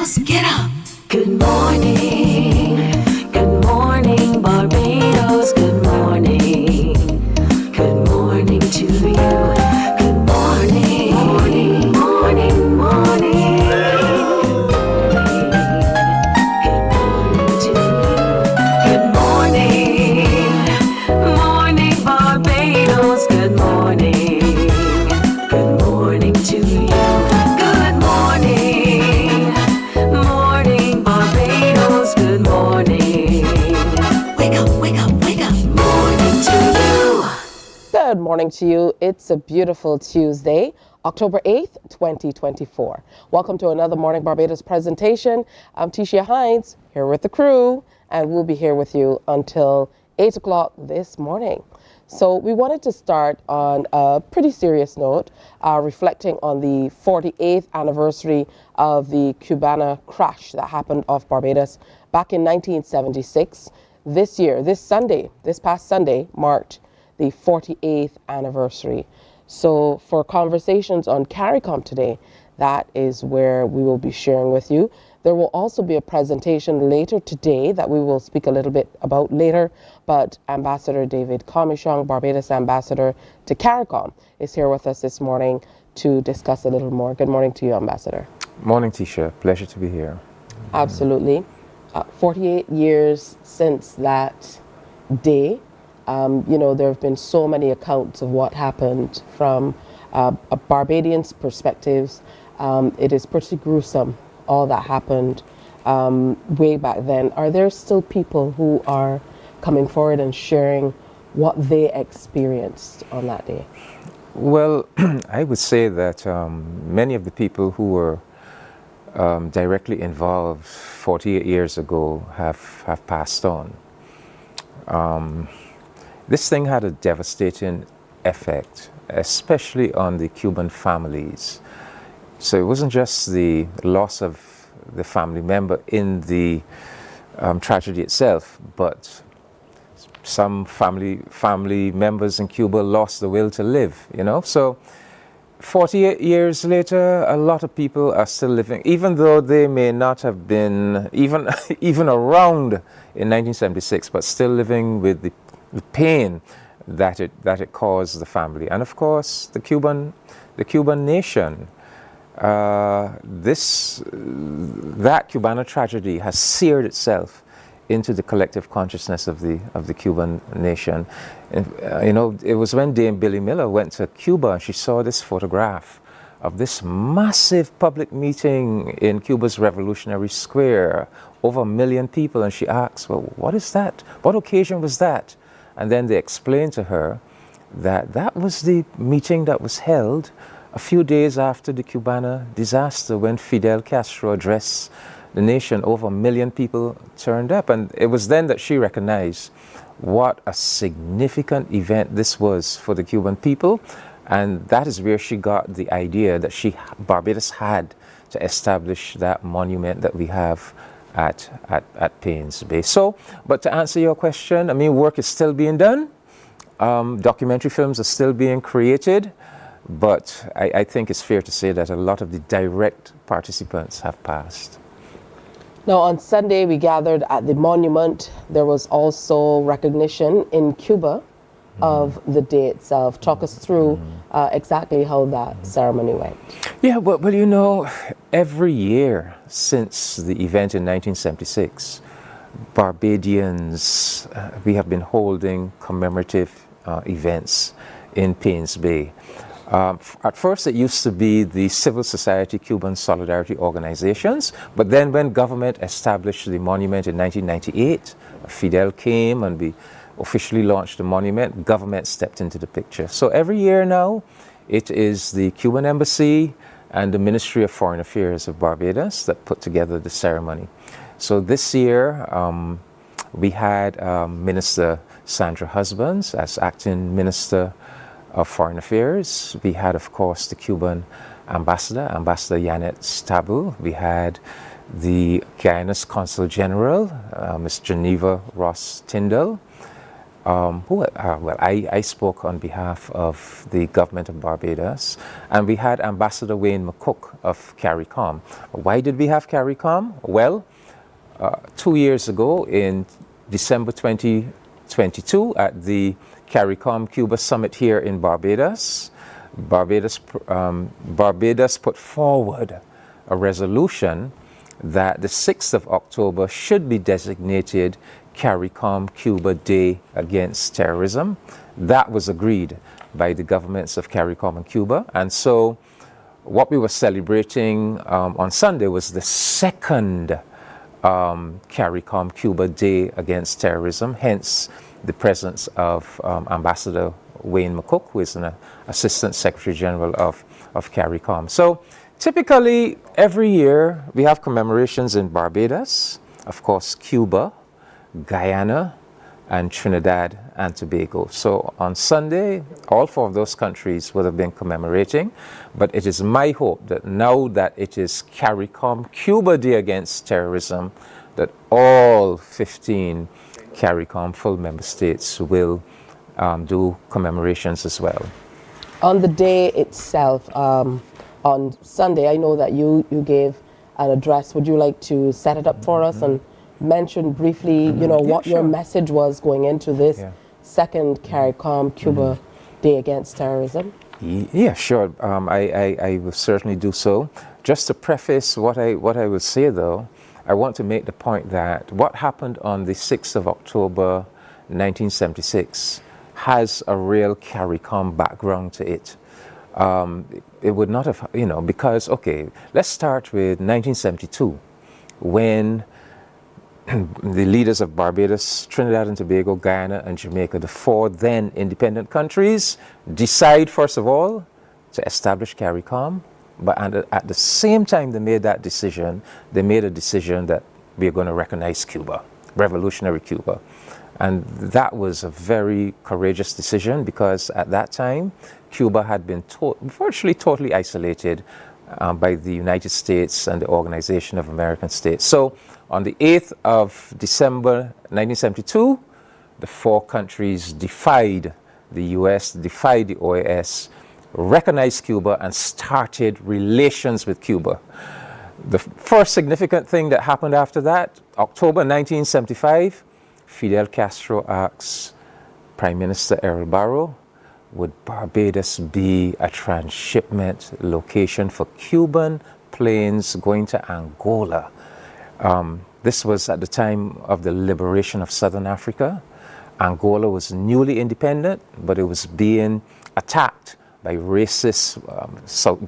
Barbados, get up. Good morning. Good morning, Barbados. Good morning. Good morning to you. Good morning. Morning, morning, morning. Good morning to you. Good morning. Morning, Barbados. Good morning. Good morning to you. Good morning. Morning, Barbados. Good morning. Wake up, wake up, wake up. Morning to you. Good morning to you. It's a beautiful Tuesday, October 8th, 2024. Welcome to another Morning Barbados presentation. I'm Tisha Hines, here with the crew, and we'll be here with you until 8 o'clock this morning. So we wanted to start on a pretty serious note, reflecting on the 48th anniversary of the Cubana crash that happened off Barbados back in 1976. This year, this past Sunday, marked the 48th anniversary. So for conversations on CARICOM today, that is where we will be sharing with you. There will also be a presentation later today that we will speak a little bit about later, but Ambassador David Comichong, Barbados Ambassador to CARICOM, is here with us this morning to discuss a little more. Good morning to you, Ambassador. Morning, Tisha. Pleasure to be here. Absolutely. 48 years since that day. There have been so many accounts of what happened from a Barbadian's perspectives. It is pretty gruesome, all that happened way back then. Are there still people who are coming forward and sharing what they experienced on that day? Well, I would say that many of the people who were directly involved 48 years ago have passed on. This thing had a devastating effect, especially on the Cuban families. So it wasn't just the loss of the family member in the tragedy itself, but some family members in Cuba lost the will to live, So 48 years later, a lot of people are still living, even though they may not have been even around in 1976, but still living with the pain that it caused the family, and of course the Cuban nation. That Cubana tragedy has seared itself into the collective consciousness of the Cuban nation. And, it was when Dame Billy Miller went to Cuba and she saw this photograph of this massive public meeting in Cuba's Revolutionary Square, over 1 million people, and she asked, well, what is that? What occasion was that? And then they explained to her that was the meeting that was held a few days after the Cubana disaster, when Fidel Castro addressed the nation. Over 1 million people turned up, and it was then that she recognized what a significant event this was for the Cuban people, and that is where she got the idea that Barbados had to establish that monument that we have at Paynes Bay. So, but to answer your question, work is still being done. Documentary films are still being created, but I think it's fair to say that a lot of the direct participants have passed. Now, on Sunday, we gathered at the monument. There was also recognition in Cuba of the day itself. Talk us through exactly how that ceremony went. Yeah, well, every year since the event in 1976, Barbadians, we have been holding commemorative events in Paynes Bay. At first, it used to be the civil society Cuban solidarity organizations, but then when government established the monument in 1998, Fidel came and we officially launched the monument. Government stepped into the picture. So every year now, it is the Cuban Embassy and the Ministry of Foreign Affairs of Barbados that put together the ceremony. So this year, we had Minister Sandra Husbands as acting Minister of Foreign Affairs. We had, of course, the Cuban Ambassador Yanet Stabu. We had the Guyana's Consul General, Ms. Geneva Ross Tyndall. I spoke on behalf of the government of Barbados, and we had Ambassador Wayne McCook of CARICOM. Why did we have CARICOM? Well, 2 years ago in December 2022 at the CARICOM Cuba Summit here in Barbados, Barbados put forward a resolution that the 6th of October should be designated CARICOM Cuba Day Against Terrorism. That was agreed by the governments of CARICOM and Cuba. And so what we were celebrating on Sunday was the second CARICOM Cuba Day Against Terrorism, hence the presence of Ambassador Wayne McCook, who is an Assistant Secretary General of CARICOM. So typically every year we have commemorations in Barbados, of course Cuba, Guyana, and Trinidad and Tobago. So on Sunday, all 4 of those countries would have been commemorating, but it is my hope that now that it is CARICOM Cuba Day Against Terrorism, that all 15 CARICOM full member states will do commemorations as well. On the day itself, on Sunday, I know that you gave an address. Would you like to set it up for us and mention briefly, what your message was going into this second CARICOM Cuba Day Against Terrorism? Yeah, sure. I will certainly do so. Just to preface what I will say, though, I want to make the point that what happened on the 6th of October 1976 has a real CARICOM background to it. It would not have, because, okay, let's start with 1972, when the leaders of Barbados, Trinidad and Tobago, Guyana, and Jamaica, the 4 then independent countries, decide, first of all, to establish CARICOM. But at the same time they made that decision, they made a decision that we are going to recognize Cuba, revolutionary Cuba. And that was a very courageous decision because at that time, Cuba had been virtually totally isolated by the United States and the Organization of American States. So on the 8th of December 1972, the 4 countries defied the US, defied the OAS, recognized Cuba, and started relations with Cuba. The first significant thing that happened after that, October 1975, Fidel Castro asks Prime Minister Errol Barrow, would Barbados be a transshipment location for Cuban planes going to Angola? This was at the time of the liberation of Southern Africa. Angola was newly independent, but it was being attacked by racist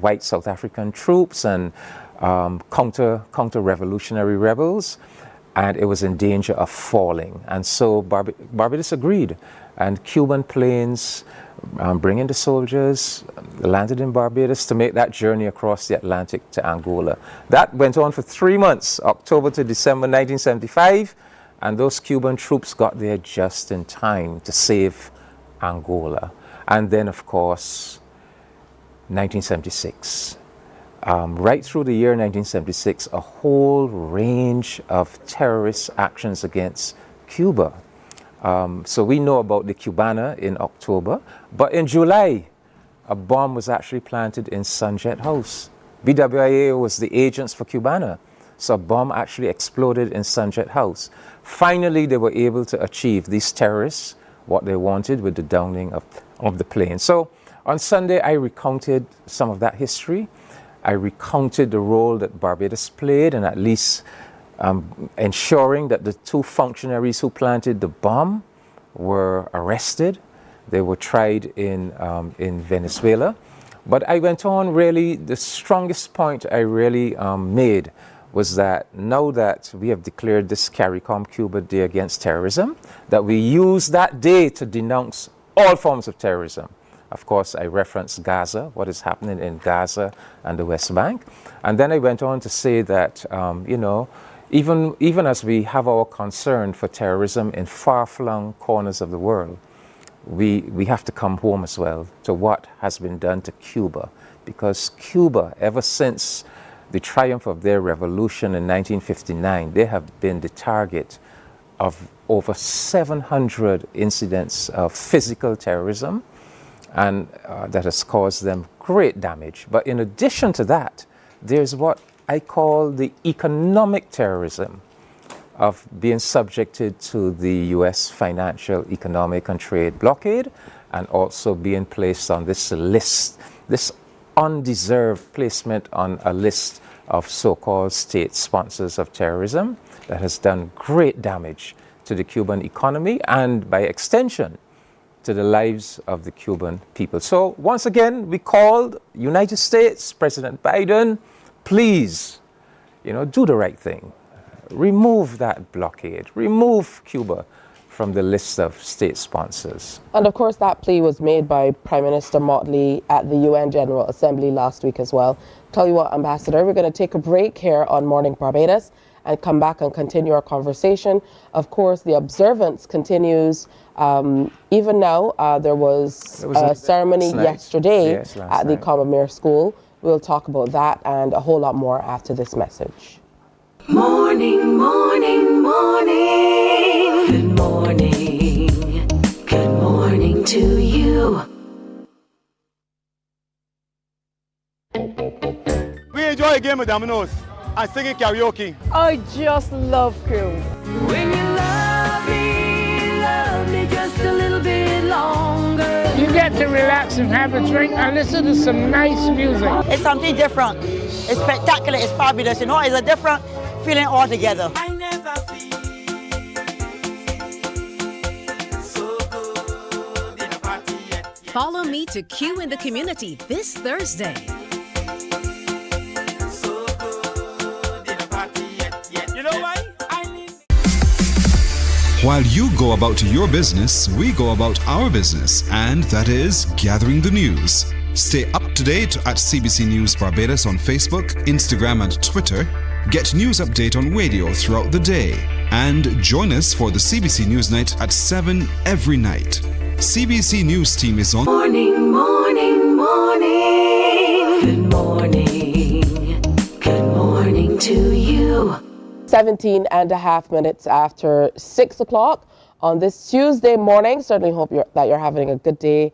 white South African troops and counter-revolutionary rebels, and it was in danger of falling. And so Barbados agreed, and Cuban planes bringing the soldiers landed in Barbados to make that journey across the Atlantic to Angola. That went on for 3 months, October to December 1975, and those Cuban troops got there just in time to save Angola. And then, of course, 1976. Right through the year 1976, a whole range of terrorist actions against Cuba. So we know about the Cubana in October, but in July, a bomb was actually planted in Sunjet House. BWIA was the agents for Cubana. So a bomb actually exploded in Sunjet House. Finally, they were able to achieve, these terrorists, what they wanted with the downing of the plane. So on Sunday, I recounted some of that history. I recounted the role that Barbados played in at least ensuring that the 2 functionaries who planted the bomb were arrested. They were tried in Venezuela. But I went on really, the strongest point I really made was that now that we have declared this CARICOM Cuba Day Against Terrorism, that we use that day to denounce all forms of terrorism. Of course, I referenced Gaza, what is happening in Gaza and the West Bank. And then I went on to say that, even as we have our concern for terrorism in far-flung corners of the world, we have to come home as well to what has been done to Cuba. Because Cuba, ever since the triumph of their revolution in 1959, they have been the target of over 700 incidents of physical terrorism, and that has caused them great damage. But in addition to that, there's what I call the economic terrorism of being subjected to the U.S. financial, economic, and trade blockade, and also being placed on this list, this undeserved placement on a list of so-called state sponsors of terrorism that has done great damage to the Cuban economy and, by extension, to the lives of the Cuban people. So once again, we called United States, President Biden, please, do the right thing. Remove that blockade. Remove Cuba from the list of state sponsors. And of course, that plea was made by Prime Minister Motley at the UN General Assembly last week as well. Tell you what, Ambassador, we're going to take a break here on Morning Barbados and come back and continue our conversation. Of course, the observance continues. Even now, there was a ceremony yesterday at the Combermere School. We'll talk about that and a whole lot more after this message. Morning, morning, morning. Good morning. Good morning to you. We enjoy a game of dominoes and singing karaoke. I just love crew. When you love me just a little bit longer. You get to relax and have a drink and listen to some nice music. It's something different. It's spectacular. It's fabulous. It's a different feeling altogether. I never feel so good in a party yet. Follow me to Q in the Community this Thursday. So good in a party yet. You know why? While you go about your business, we go about our business, and that is gathering the news. Stay up to date at CBC News Barbados on Facebook, Instagram, and Twitter. Get news update on radio throughout the day. And join us for the CBC News Night at 7 every night. CBC News team is on. Morning, morning, morning. Good morning. Good morning to you. 17 and a half minutes after 6 o'clock on this Tuesday morning. Certainly hope that you're having a good day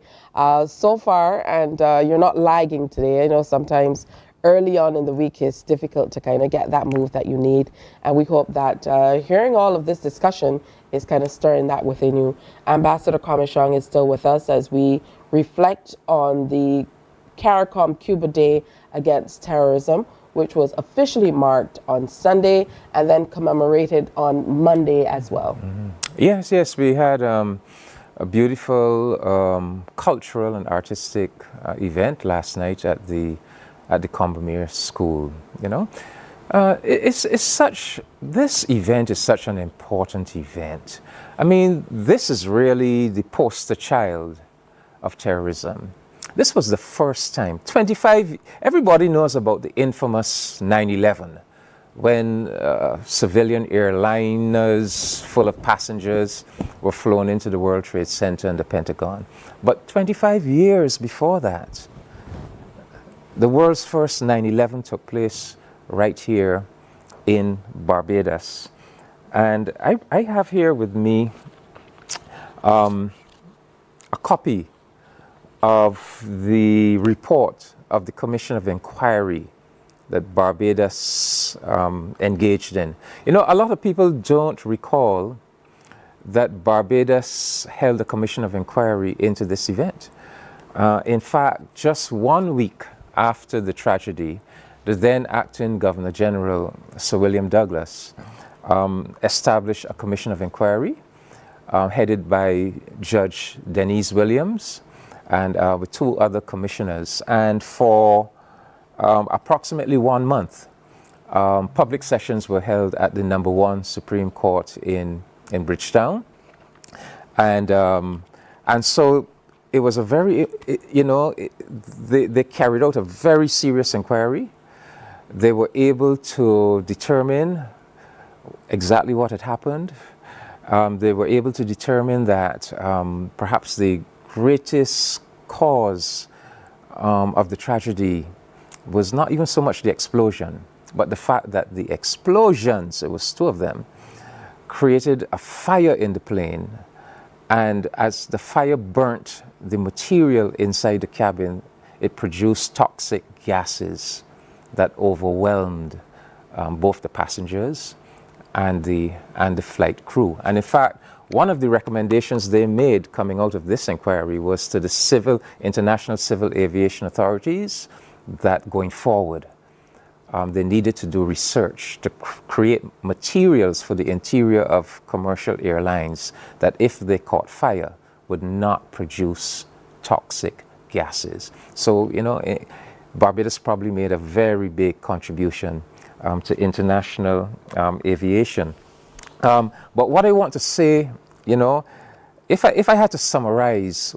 so far, and you're not lagging today. I know sometimes early on in the week it's difficult to kind of get that move that you need, and we hope that hearing all of this discussion is kind of stirring that within you. Ambassador Kamishong is still with us as we reflect on the CARICOM Cuba Day Against Terrorism, which was officially marked on Sunday and then commemorated on Monday as well. Mm-hmm. Yes, we had a beautiful cultural and artistic event last night at the Combermere School. This event is such an important event. I mean, this is really the poster child of terrorism. This was the first time, everybody knows about the infamous 9/11, when civilian airliners full of passengers were flown into the World Trade Center and the Pentagon. But 25 years before that, the world's first 9/11 took place right here in Barbados. And I have here with me a copy of the report of the Commission of Inquiry that Barbados engaged in. A lot of people don't recall that Barbados held a Commission of Inquiry into this event. In fact, just 1 week after the tragedy, the then acting Governor General, Sir William Douglas, established a Commission of Inquiry headed by Judge Denise Williams and with 2 other commissioners. And for approximately 1 month, public sessions were held at the number 1 Supreme Court in Bridgetown. And so it was a very, they carried out a very serious inquiry. They were able to determine exactly what had happened. They were able to determine that perhaps the greatest cause of the tragedy was not even so much the explosion, but the fact that the explosions, it was 2 of them, created a fire in the plane, and as the fire burnt the material inside the cabin, it produced toxic gases that overwhelmed both the passengers and the flight crew. And in fact, one of the recommendations they made coming out of this inquiry was to the international civil aviation authorities that going forward, they needed to do research to create materials for the interior of commercial airlines that, if they caught fire, would not produce toxic gases. So, Barbados probably made a very big contribution to international aviation. But what I want to say, if I had to summarize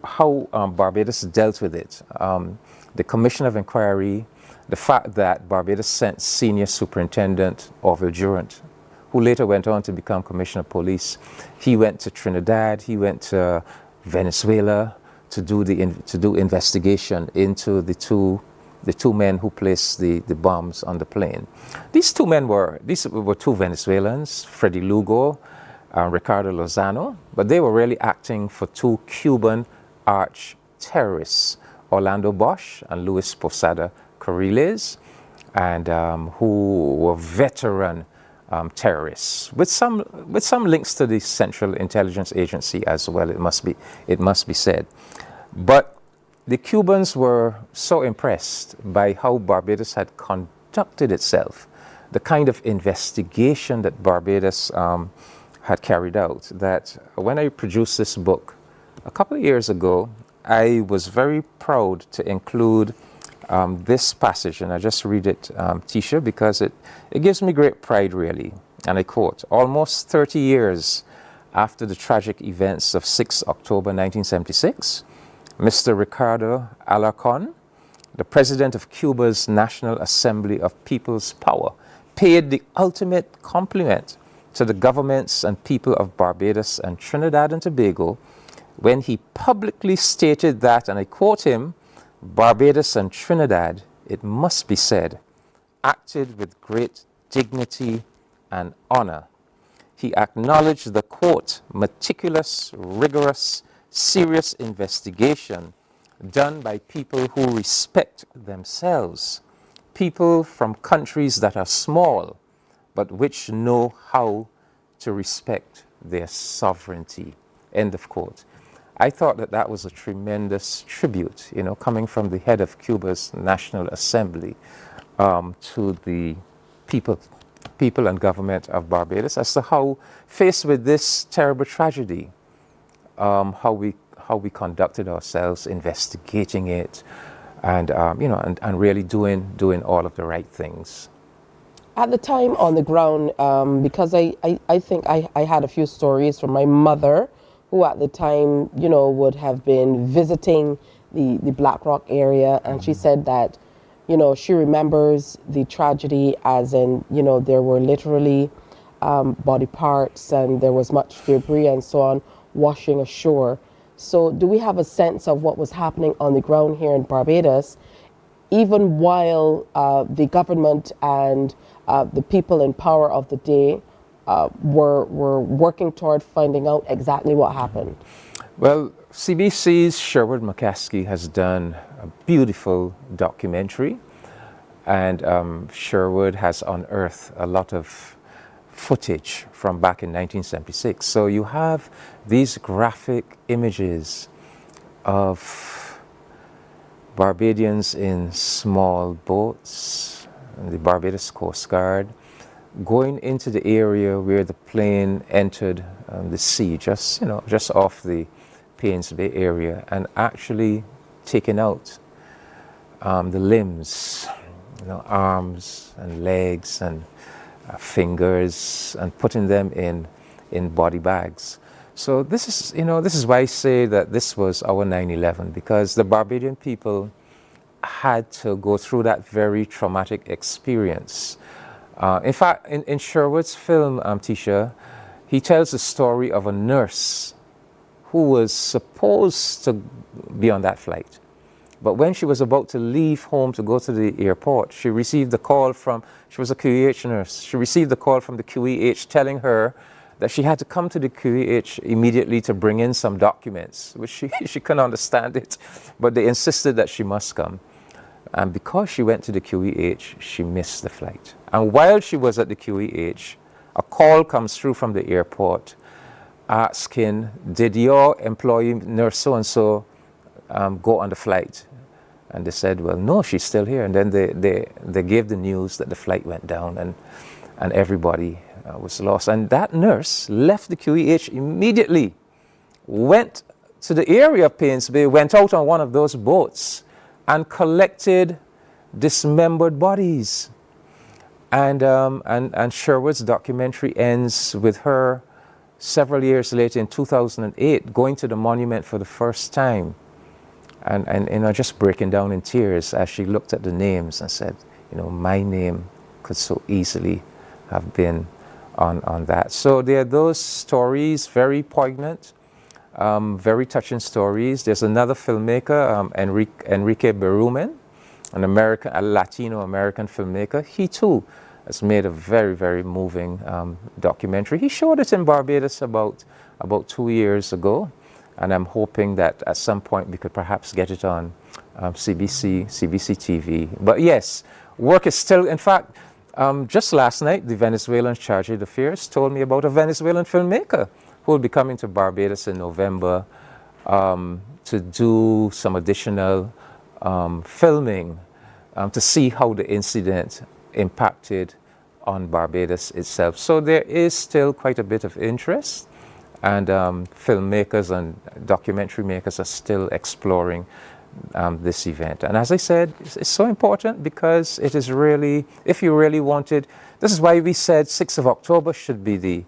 how Barbados dealt with it, the Commission of Inquiry, the fact that Barbados sent Senior Superintendent Orville Durant, who later went on to become Commissioner of Police. He went to Trinidad, he went to Venezuela to do investigation into the two men who placed the bombs on the plane. These were two Venezuelans, Freddy Lugo and Ricardo Lozano, but they were really acting for two Cuban arch terrorists, Orlando Bosch and Luis Posada Corriles, and who were veteran terrorists with some links to the Central Intelligence Agency as well. It must be said, but the Cubans were so impressed by how Barbados had conducted itself, the kind of investigation that Barbados had carried out, that when I produced this book a couple of years ago, I was very proud to include this passage, and I just read it, Tisha, because it gives me great pride, really. And I quote, "Almost 30 years after the tragic events of 6 October 1976, Mr. Ricardo Alarcon, the president of Cuba's National Assembly of People's Power, paid the ultimate compliment to the governments and people of Barbados and Trinidad and Tobago when he publicly stated that," and I quote him, "Barbados and Trinidad, it must be said, acted with great dignity and honor. He acknowledged the, quote, meticulous, rigorous, serious investigation done by people who respect themselves, people from countries that are small, but which know how to respect their sovereignty," end of quote. I thought that was a tremendous tribute, coming from the head of Cuba's National Assembly to the people and government of Barbados as to how, faced with this terrible tragedy, how we conducted ourselves, investigating it, and really doing all of the right things. At the time on the ground, because I think I had a few stories from my mother, who at the time, would have been visiting the Black Rock area, and she said that, she remembers the tragedy as in, there were literally body parts and there was much debris and so on washing ashore. So do we have a sense of what was happening on the ground here in Barbados, even while the government and the people in power of the day were working toward finding out exactly what happened? Well, CBC's Sherwood McCaskey has done a beautiful documentary, and Sherwood has unearthed a lot of footage from back in 1976. So you have these graphic images of Barbadians in small boats, the Barbados Coast Guard, going into the area where the plane entered the sea, just off the Paynes Bay area, and actually taking out the limbs, arms and legs and fingers, and putting them in body bags. So this is why I say that this was our 9/11, because the Barbadian people had to go through that very traumatic experience. In fact, in Sherwood's film, Tisha, he tells the story of a nurse who was supposed to be on that flight, But when she was about to leave home to go to the airport, she received a call from, she was a QEH nurse, she received a call from the QEH telling her that she had to come to the QEH immediately to bring in some documents, which she couldn't understand it, but they insisted that she must come. And because she went to the QEH, she missed the flight. And while she was at the QEH, a call comes through from the airport asking, did your employee, nurse so-and-so, go on the flight? And they said, well, no, she's still here. And then they gave the news that the flight went down and everybody was lost. And that nurse left the QEH immediately, went to the area of Paynes Bay, went out on one of those boats and collected dismembered bodies. And Sherwood's documentary ends with her several years later in 2008 going to the monument for the first time and just breaking down in tears as she looked at the names and said, my name could so easily have been on that. So there are those stories, very poignant, very touching stories. There's another filmmaker, Enrique Berumen, a Latino-American filmmaker. He too has made a very, very moving documentary. He showed it in Barbados about 2 years ago, and I'm hoping that at some point we could perhaps get it on CBC TV. But yes, work is still, in fact, just last night, the Venezuelan charge d'affaires told me about a Venezuelan filmmaker who will be coming to Barbados in November to do some additional filming to see how the incident impacted on Barbados itself. So there is still quite a bit of interest, and filmmakers and documentary makers are still exploring this event. And as I said, it's so important because it is really, if you really wanted, this is why we said 6th of October should be the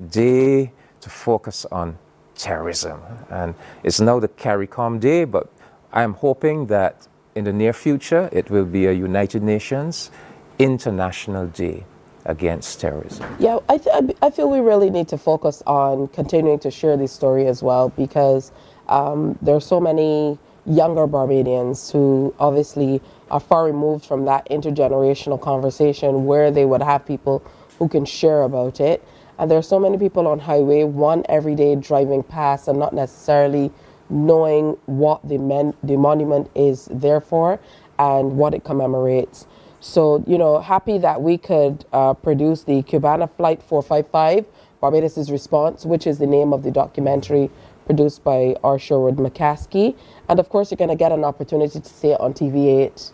day to focus on terrorism. And it's now the CARICOM Day, but I'm hoping that in the near future it will be a United Nations International Day against terrorism. Yeah, I feel we really need to focus on continuing to share this story as well, because there are so many younger Barbadians who obviously are far removed from that intergenerational conversation where they would have people who can share about it. And there are so many people on highway, one every day driving past and not necessarily knowing what the monument is there for and what it commemorates. So, happy that we could produce the Cubana Flight 455, Barbados' Response, which is the name of the documentary produced by R. Sherwood McCaskey. And of course, you're going to get an opportunity to see it on TV8,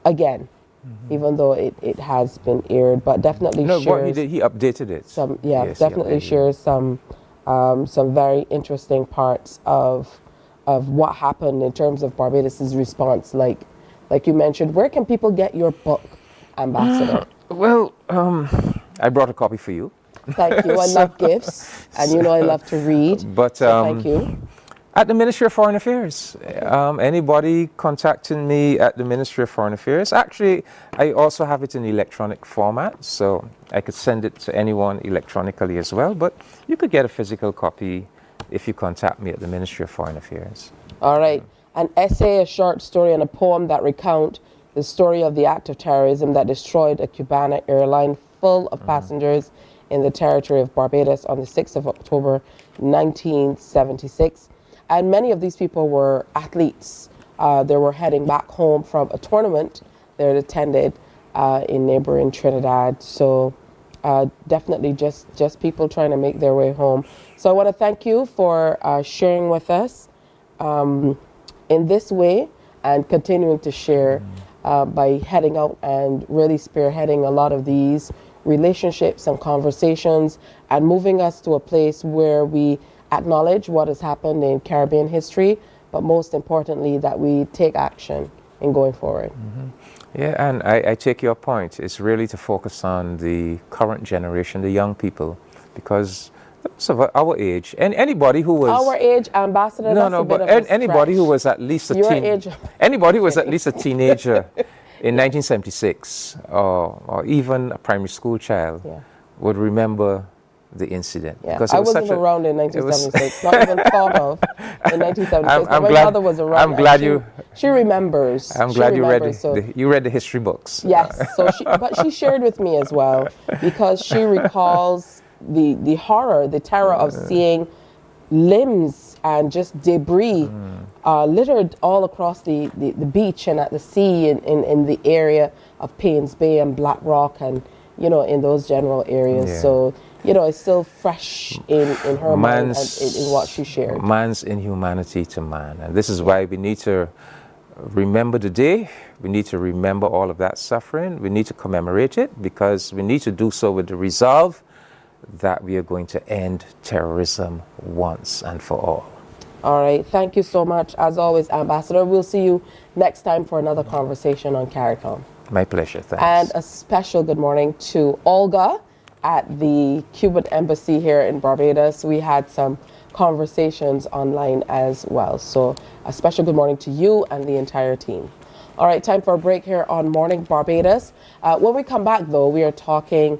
again, even though it has been aired, but definitely shares... he updated it. Yes, definitely shares some very interesting parts of what happened in terms of Barbados' response. Like you mentioned, where can people get your book, Ambassador? Well, I brought a copy for you. Thank you. I love gifts, and I love to read. But so thank you. At the Ministry of Foreign Affairs, anybody contacting me at the Ministry of Foreign Affairs. Actually, I also have it in electronic format, so I could send it to anyone electronically as well. But you could get a physical copy if you contact me at the Ministry of Foreign Affairs. All right. An essay, a short story, and a poem that recount the story of the act of terrorism that destroyed a Cubana airline full of passengers in the territory of Barbados on the 6th of October, 1976. And many of these people were athletes. They were heading back home from a tournament they had attended in neighboring Trinidad. So definitely just people trying to make their way home. So I want to thank you for sharing with us in this way and continuing to share by heading out and really spearheading a lot of these relationships and conversations and moving us to a place where we acknowledge what has happened in Caribbean history, but most importantly, that we take action in going forward. Yeah, and I take your point. It's really to focus on the current generation, the young people, because those of our age, and anybody who was our age, Ambassador. Anybody who was at least anybody who was at least a teenager in 1976, or even a primary school child, would remember the incident. Yeah, Because I wasn't around in 1976, not even thought of in 1976. I'm my glad, mother was around. I'm glad she remembers. I'm she glad remembers, you read the history books. Yes, but she shared with me as well because she recalls the horror, the terror of seeing limbs and just debris littered all across the beach and at the sea in the area of Paynes Bay and Black Rock and, in those general areas. Yeah. So, it's still fresh in her mind and in what she shared. Man's inhumanity to man. And this is why we need to remember the day. We need to remember all of that suffering. We need to commemorate it because we need to do so with the resolve that we are going to end terrorism once and for all. All right. Thank you so much. As always, Ambassador, we'll see you next time for another conversation on CARICOM. My pleasure. Thanks. And a special good morning to Olga at the Cuban Embassy here in Barbados. We had some conversations online as well. So a special good morning to you and the entire team. All right, time for a break here on Morning Barbados. When we come back, though, we are talking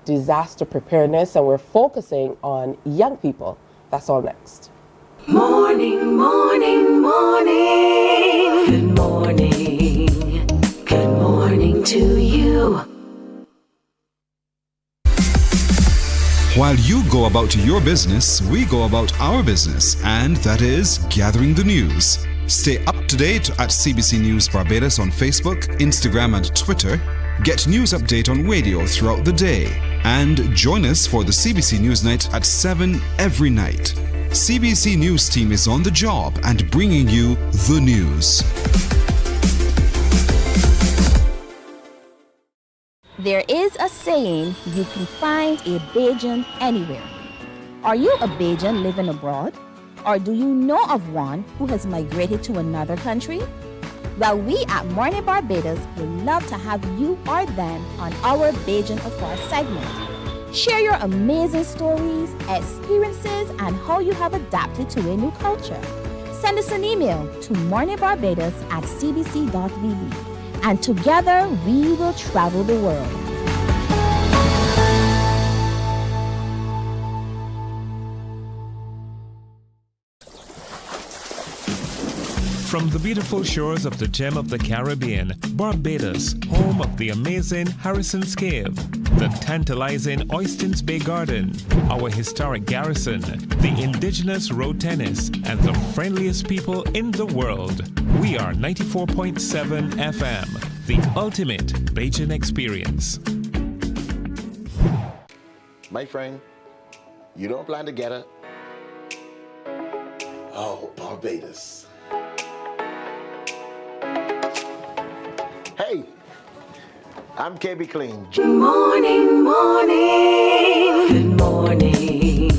disaster preparedness and we're focusing on young people. That's all next. Morning, morning, morning. Good morning. Good morning to you. While you go about your business, we go about our business, and that is gathering the news. Stay up to date at CBC News Barbados on Facebook, Instagram, and Twitter. Get news update on radio throughout the day. And join us for the CBC News Night at 7 every night. CBC News team is on the job and bringing you the news. There is a saying, you can find a Bajan anywhere. Are you a Bajan living abroad? Or do you know of one who has migrated to another country? Well, we at Mornin Barbados would love to have you or them on our Bajan Affair segment. Share your amazing stories, experiences, and how you have adapted to a new culture. Send us an email to morninbarbados@cbc.vb. And together we will travel the world. From the beautiful shores of the gem of the Caribbean, Barbados, home of the amazing Harrison's Cave, the tantalizing Oystins Bay Garden, our historic garrison, the indigenous road tennis, and the friendliest people in the world. We are 94.7 FM, the ultimate Bajan experience. My friend, you don't plan to get her? Oh, Barbados. Hey, I'm KB Clean. Good morning, morning. Good morning.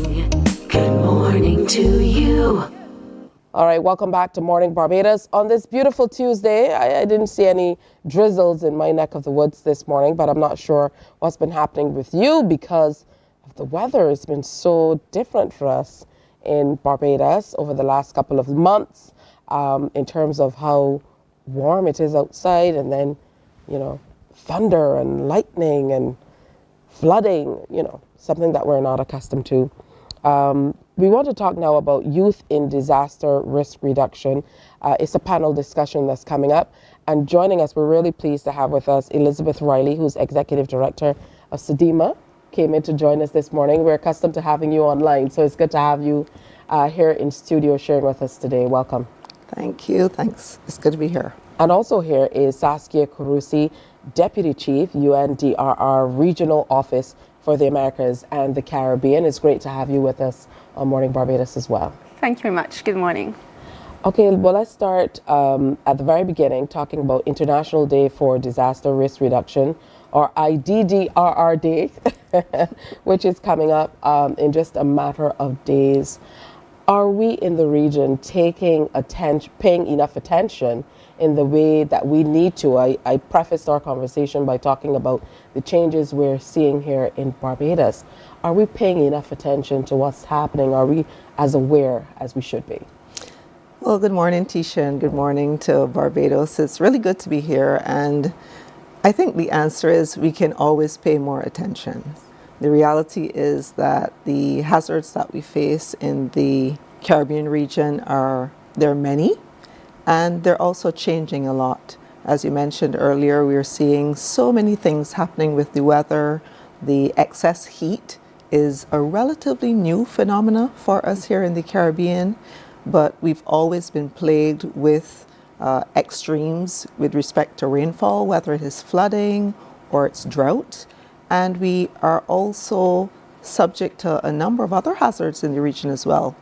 Good morning to you. All right, welcome back to Morning Barbados. On this beautiful Tuesday, I didn't see any drizzles in my neck of the woods this morning, but I'm not sure what's been happening with you because of the weather. It's been so different for us in Barbados over the last couple of months in terms of how warm it is outside and then, thunder and lightning and flooding, something that we're not accustomed to. We want to talk now about youth in disaster risk reduction. It's a panel discussion that's coming up. And joining us, we're really pleased to have with us Elizabeth Riley, who's Executive Director of SEDIMA, came in to join us this morning. We're accustomed to having you online, so it's good to have you here in studio sharing with us today. Welcome. Thank you. Thanks. It's good to be here. And also here is Saskia Kurusi, Deputy Chief, UNDRR Regional Office for the Americas and the Caribbean. It's great to have you with us on Morning Barbados as well. Thank you very much. Good morning. Okay, well, let's start at the very beginning, talking about International Day for Disaster Risk Reduction, or IDDRR Day, which is coming up in just a matter of days. Are we in the region paying enough attention in the way that we need to? I prefaced our conversation by talking about the changes we're seeing here in Barbados. Are we paying enough attention to what's happening? Are we as aware as we should be? Well, good morning, Tisha, and good morning to Barbados. It's really good to be here, and I think the answer is we can always pay more attention. The reality is that the hazards that we face in the Caribbean region there are many, and they're also changing a lot. As you mentioned earlier, we're seeing so many things happening with the weather. The excess heat is a relatively new phenomena for us here in the Caribbean, but we've always been plagued with extremes with respect to rainfall, whether it is flooding or it's drought. And we are also subject to a number of other hazards in the region as well.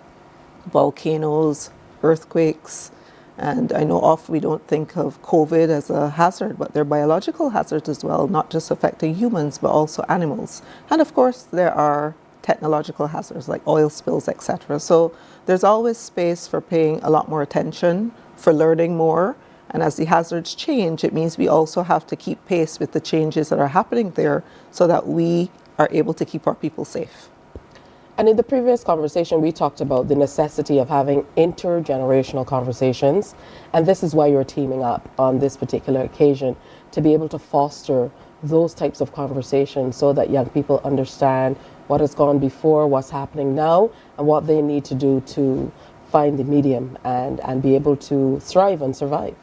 Volcanoes, earthquakes, and I know often we don't think of COVID as a hazard, but they're biological hazards as well, not just affecting humans, but also animals. And of course, there are technological hazards like oil spills, etc. So there's always space for paying a lot more attention, for learning more. And as the hazards change, it means we also have to keep pace with the changes that are happening there so that we are able to keep our people safe. And in the previous conversation, we talked about the necessity of having intergenerational conversations. And this is why you're teaming up on this particular occasion, to be able to foster those types of conversations so that young people understand what has gone before, what's happening now, and what they need to do to find the medium and be able to thrive and survive.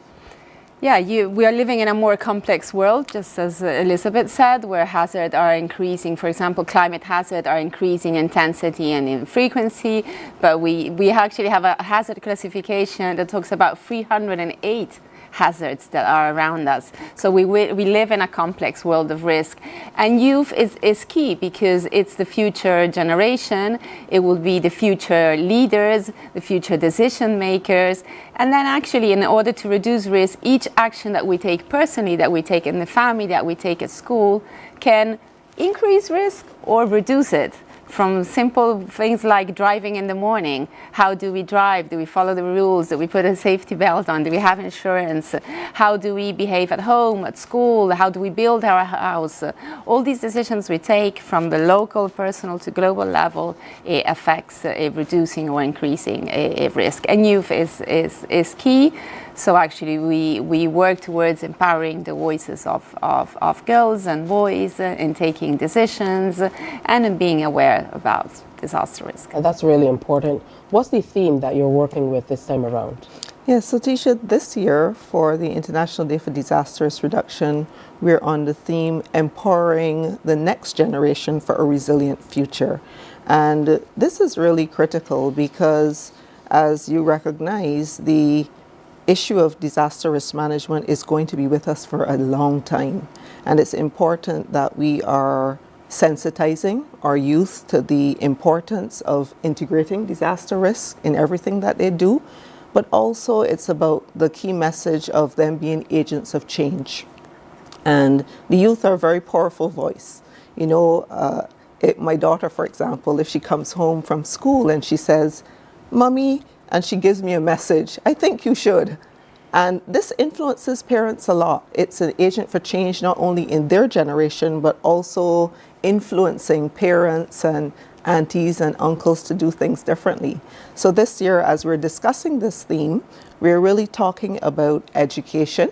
Yeah, we are living in a more complex world, just as Elizabeth said, where hazards are increasing. For example, climate hazards are increasing in intensity and in frequency, but we actually have a hazard classification that talks about 308 hazards that are around us. So we live in a complex world of risk. And youth is key because it's the future generation. It will be the future leaders, the future decision makers. And then actually, in order to reduce risk, each action that we take personally, that we take in the family, that we take at school, can increase risk or reduce it. From simple things like driving in the morning. How do we drive? Do we follow the rules? Do we put a safety belt on? Do we have insurance? How do we behave at home, at school? How do we build our house? All these decisions we take from the local, personal to global level, it affects reducing or increasing a risk. And youth is key. So actually we work towards empowering the voices of girls and boys in taking decisions and in being aware about disaster risk. And that's really important. What's the theme that you're working with this time around? Yes, so Tisha, this year for the International Day for Disaster Risk Reduction, we're on the theme empowering the next generation for a resilient future. And this is really critical because, as you recognize, the issue of disaster risk management is going to be with us for a long time. And it's important that we are sensitizing our youth to the importance of integrating disaster risk in everything that they do. But also it's about the key message of them being agents of change. And the youth are a very powerful voice. You know, my daughter, for example, if she comes home from school and she says, "Mommy," and she gives me a message, "I think you should." And this influences parents a lot. It's an agent for change, not only in their generation, but also influencing parents and aunties and uncles to do things differently. So this year, as we're discussing this theme, we're really talking about education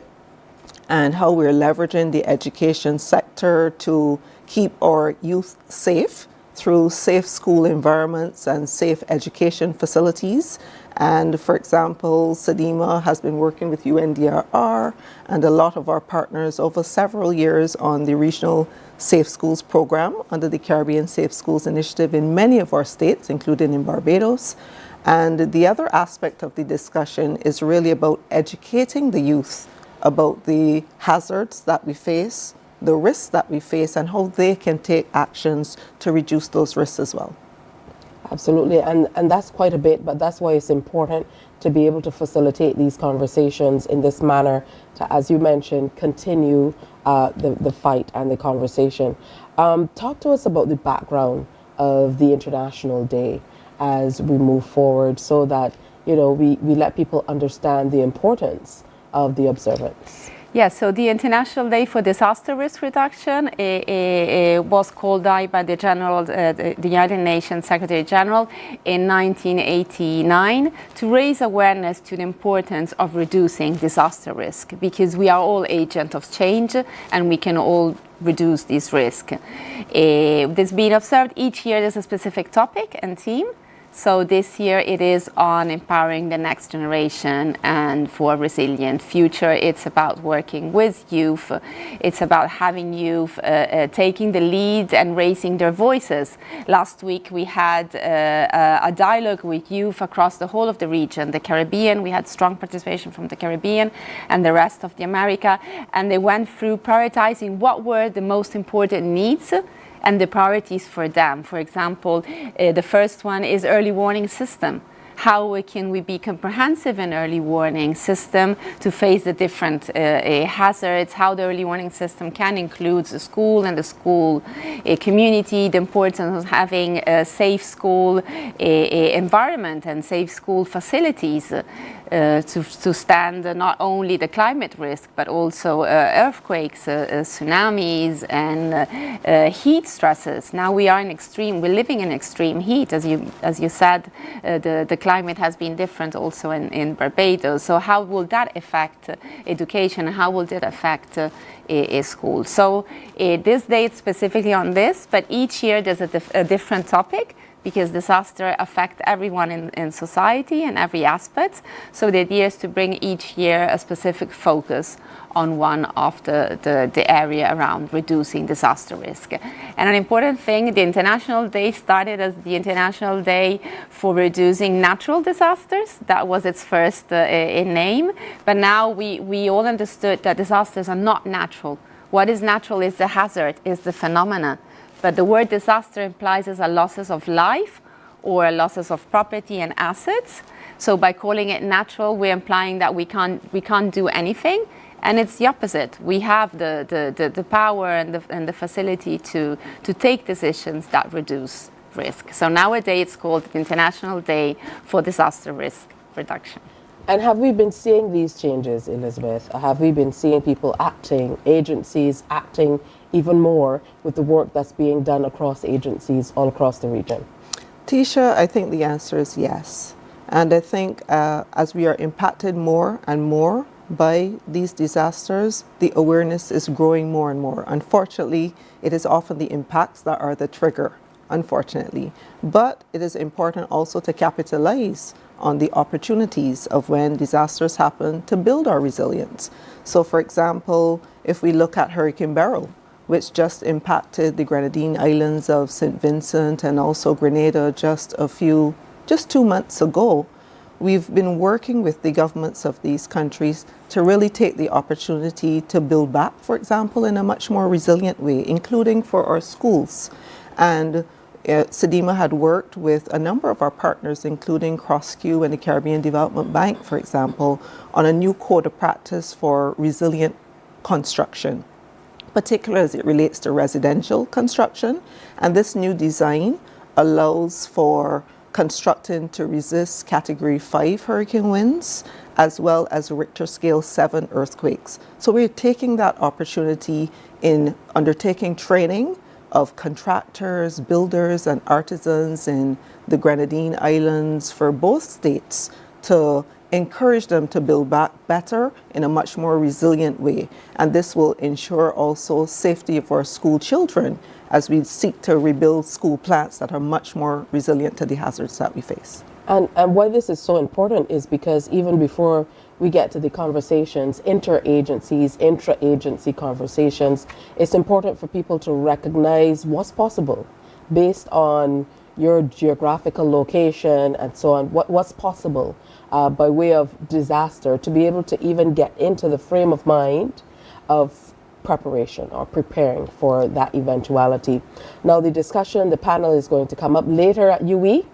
and how we're leveraging the education sector to keep our youth safe through safe school environments and safe education facilities. And for example, SEDIMA has been working with UNDRR and a lot of our partners over several years on the Regional Safe Schools program under the Caribbean Safe Schools Initiative in many of our states, including in Barbados. And the other aspect of the discussion is really about educating the youth about the hazards that we face, the risks that we face, and how they can take actions to reduce those risks as well. Absolutely, and that's quite a bit, but that's why it's important to be able to facilitate these conversations in this manner to, as you mentioned, continue the fight and the conversation. Talk to us about the background of the International Day as we move forward so that, you know, we let people understand the importance of the observance. Yes, so the International Day for Disaster Risk Reduction was called out by the United Nations Secretary General in 1989 to raise awareness to the importance of reducing disaster risk, because we are all agents of change and we can all reduce this risk. This being observed each year, there's a specific topic and theme. So this year it is on empowering the next generation and for a resilient future. It's about working with youth. It's about having youth taking the lead and raising their voices. Last week we had a dialogue with youth across the whole of the region, the Caribbean. We had strong participation from the Caribbean and the rest of the America. And they went through prioritizing what were the most important needs and the priorities for them. For example, the first one is early warning system. How can we be comprehensive in early warning system to face the different hazards, how the early warning system can include the school and the school community, the importance of having a safe school environment and safe school facilities to stand not only the climate risk, but also earthquakes, tsunamis, and heat stresses. Now we're living in extreme heat, as you said. The climate has been different also in Barbados. So how will that affect education? How will it affect school? So this day is specifically on this, but each year there's a different topic, because disaster affect everyone in society and every aspect. So the idea is to bring each year a specific focus on one of the area around reducing disaster risk. And an important thing, the International Day started as the International Day for reducing natural disasters. That was its first name. But now we all understood that disasters are not natural. What is natural is the hazard, is the phenomena. But the word disaster implies a losses of life or losses of property and assets. So by calling it natural, we're implying that we can't do anything. And it's the opposite. We have the power and the facility to take decisions that reduce risk. So nowadays it's called the International Day for Disaster Risk Reduction. And have we been seeing these changes, Elizabeth? Have we been seeing people acting, agencies acting even more with the work that's being done across agencies all across the region? Tisha, I think the answer is yes. And I think as we are impacted more and more by these disasters, the awareness is growing more and more. Unfortunately, it is often the impacts that are the trigger, unfortunately. But it is important also to capitalize on the opportunities of when disasters happen to build our resilience. So for example, if we look at Hurricane Beryl, which just impacted the Grenadine Islands of St. Vincent and also Grenada just 2 months ago, we've been working with the governments of these countries to really take the opportunity to build back, for example, in a much more resilient way, including for our schools. And SEDIMA had worked with a number of our partners, including CrossQ and the Caribbean Development Bank, for example, on a new code of practice for resilient construction, particularly as it relates to residential construction. And this new design allows for constructing to resist Category 5 hurricane winds, as well as Richter Scale 7 earthquakes. So we're taking that opportunity in undertaking training of contractors, builders, and artisans in the Grenadine Islands for both states to encourage them to build back better in a much more resilient way. And this will ensure also safety for our school children as we seek to rebuild school plants that are much more resilient to the hazards that we face. And why this is so important is because even before we get to the conversations, interagencies, intra-agency conversations, it's important for people to recognize what's possible based on your geographical location and so on, what's possible by way of disaster, to be able to even get into the frame of mind of preparation or preparing for that eventuality. Now the panel is going to come up later at UE.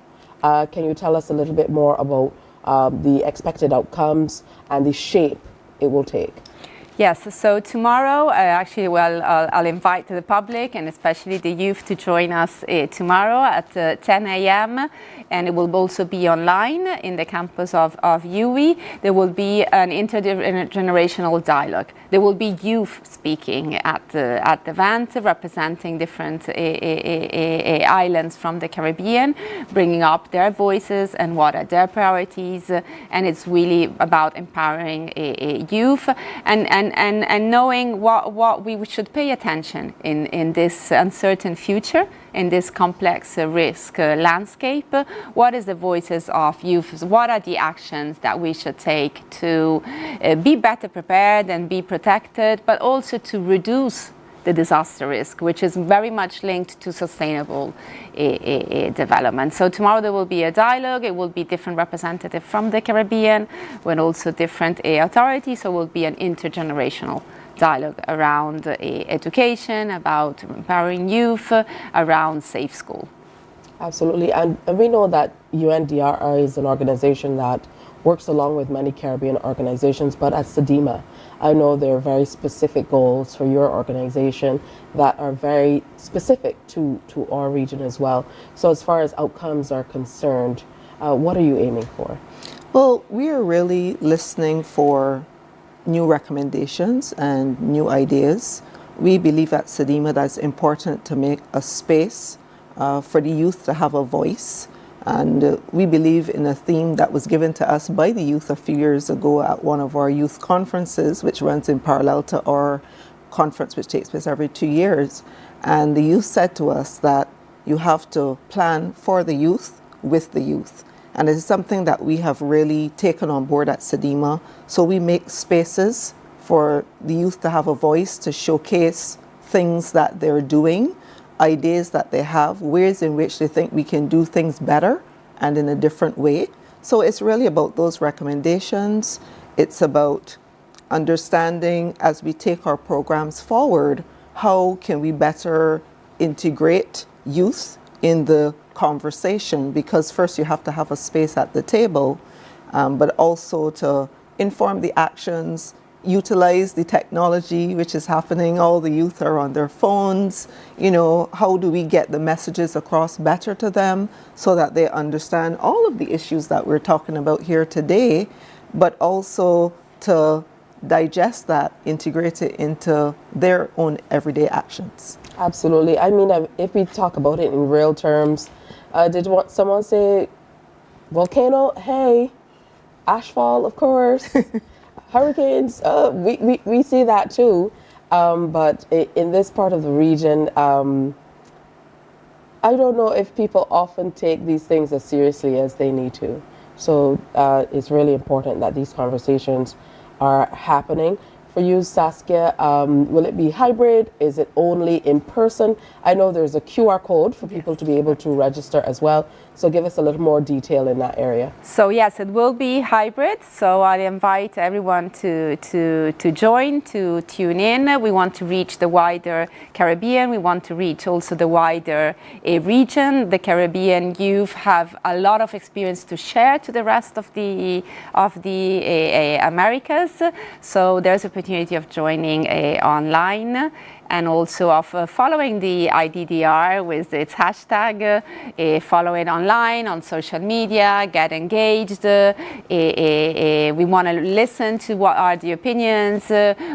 Can you tell us a little bit more about the expected outcomes and the shape it will take? Yes, so tomorrow, I'll invite the public and especially the youth to join us tomorrow at 10 a.m. and it will also be online in the campus of UWI. There will be an intergenerational dialogue. There will be youth speaking at the event, representing different islands from the Caribbean, bringing up their voices and what are their priorities, and it's really about empowering youth and knowing what we should pay attention in this uncertain future, in this complex risk landscape. What is the voices of youth? What are the actions that we should take to be better prepared and be protected, but also to reduce the disaster risk, which is very much linked to sustainable development. So tomorrow there will be a dialogue. It will be different representatives from the Caribbean, and also different authorities. So it will be an intergenerational dialogue around education, about empowering youth, around safe school. Absolutely, and we know that UNDRI is an organization that works along with many Caribbean organizations, but at SEDIMA, I know there are very specific goals for your organization that are very specific to our region as well. So as far as outcomes are concerned, what are you aiming for? Well, we are really listening for new recommendations and new ideas. We believe at SEDIMA that it's important to make a space for the youth to have a voice. And we believe in a theme that was given to us by the youth a few years ago at one of our youth conferences, which runs in parallel to our conference, which takes place every 2 years. And the youth said to us that you have to plan for the youth with the youth. And it is something that we have really taken on board at SEDIMA. So we make spaces for the youth to have a voice, to showcase things that they're doing, ideas that they have, ways in which they think we can do things better and in a different way. So it's really about those recommendations. It's about understanding, as we take our programs forward, how can we better integrate youth in the conversation, because first you have to have a space at the table, but also to inform the actions, utilize the technology which is happening. All the youth are on their phones. You know, how do we get the messages across better to them so that they understand all of the issues that we're talking about here today, but also to digest that, integrate it into their own everyday actions. Absolutely. I mean, if we talk about it in real terms, did someone say volcano? Hey, ashfall, of course. Hurricanes, we see that too, but in this part of the region, I don't know if people often take these things as seriously as they need to. So it's really important that these conversations are happening. For you, Saskia, will it be hybrid? Is it only in person? I know there's a QR code for people to be able to register as well. So give us a little more detail in that area. So yes, it will be hybrid. So I invite everyone to join, to tune in. We want to reach the wider Caribbean. We want to reach also the wider region. The Caribbean youth have a lot of experience to share to the rest of the Americas. So there's opportunity of joining online, and also of following the IDDR with its hashtag, follow it online, on social media, get engaged. We want to listen to what are the opinions.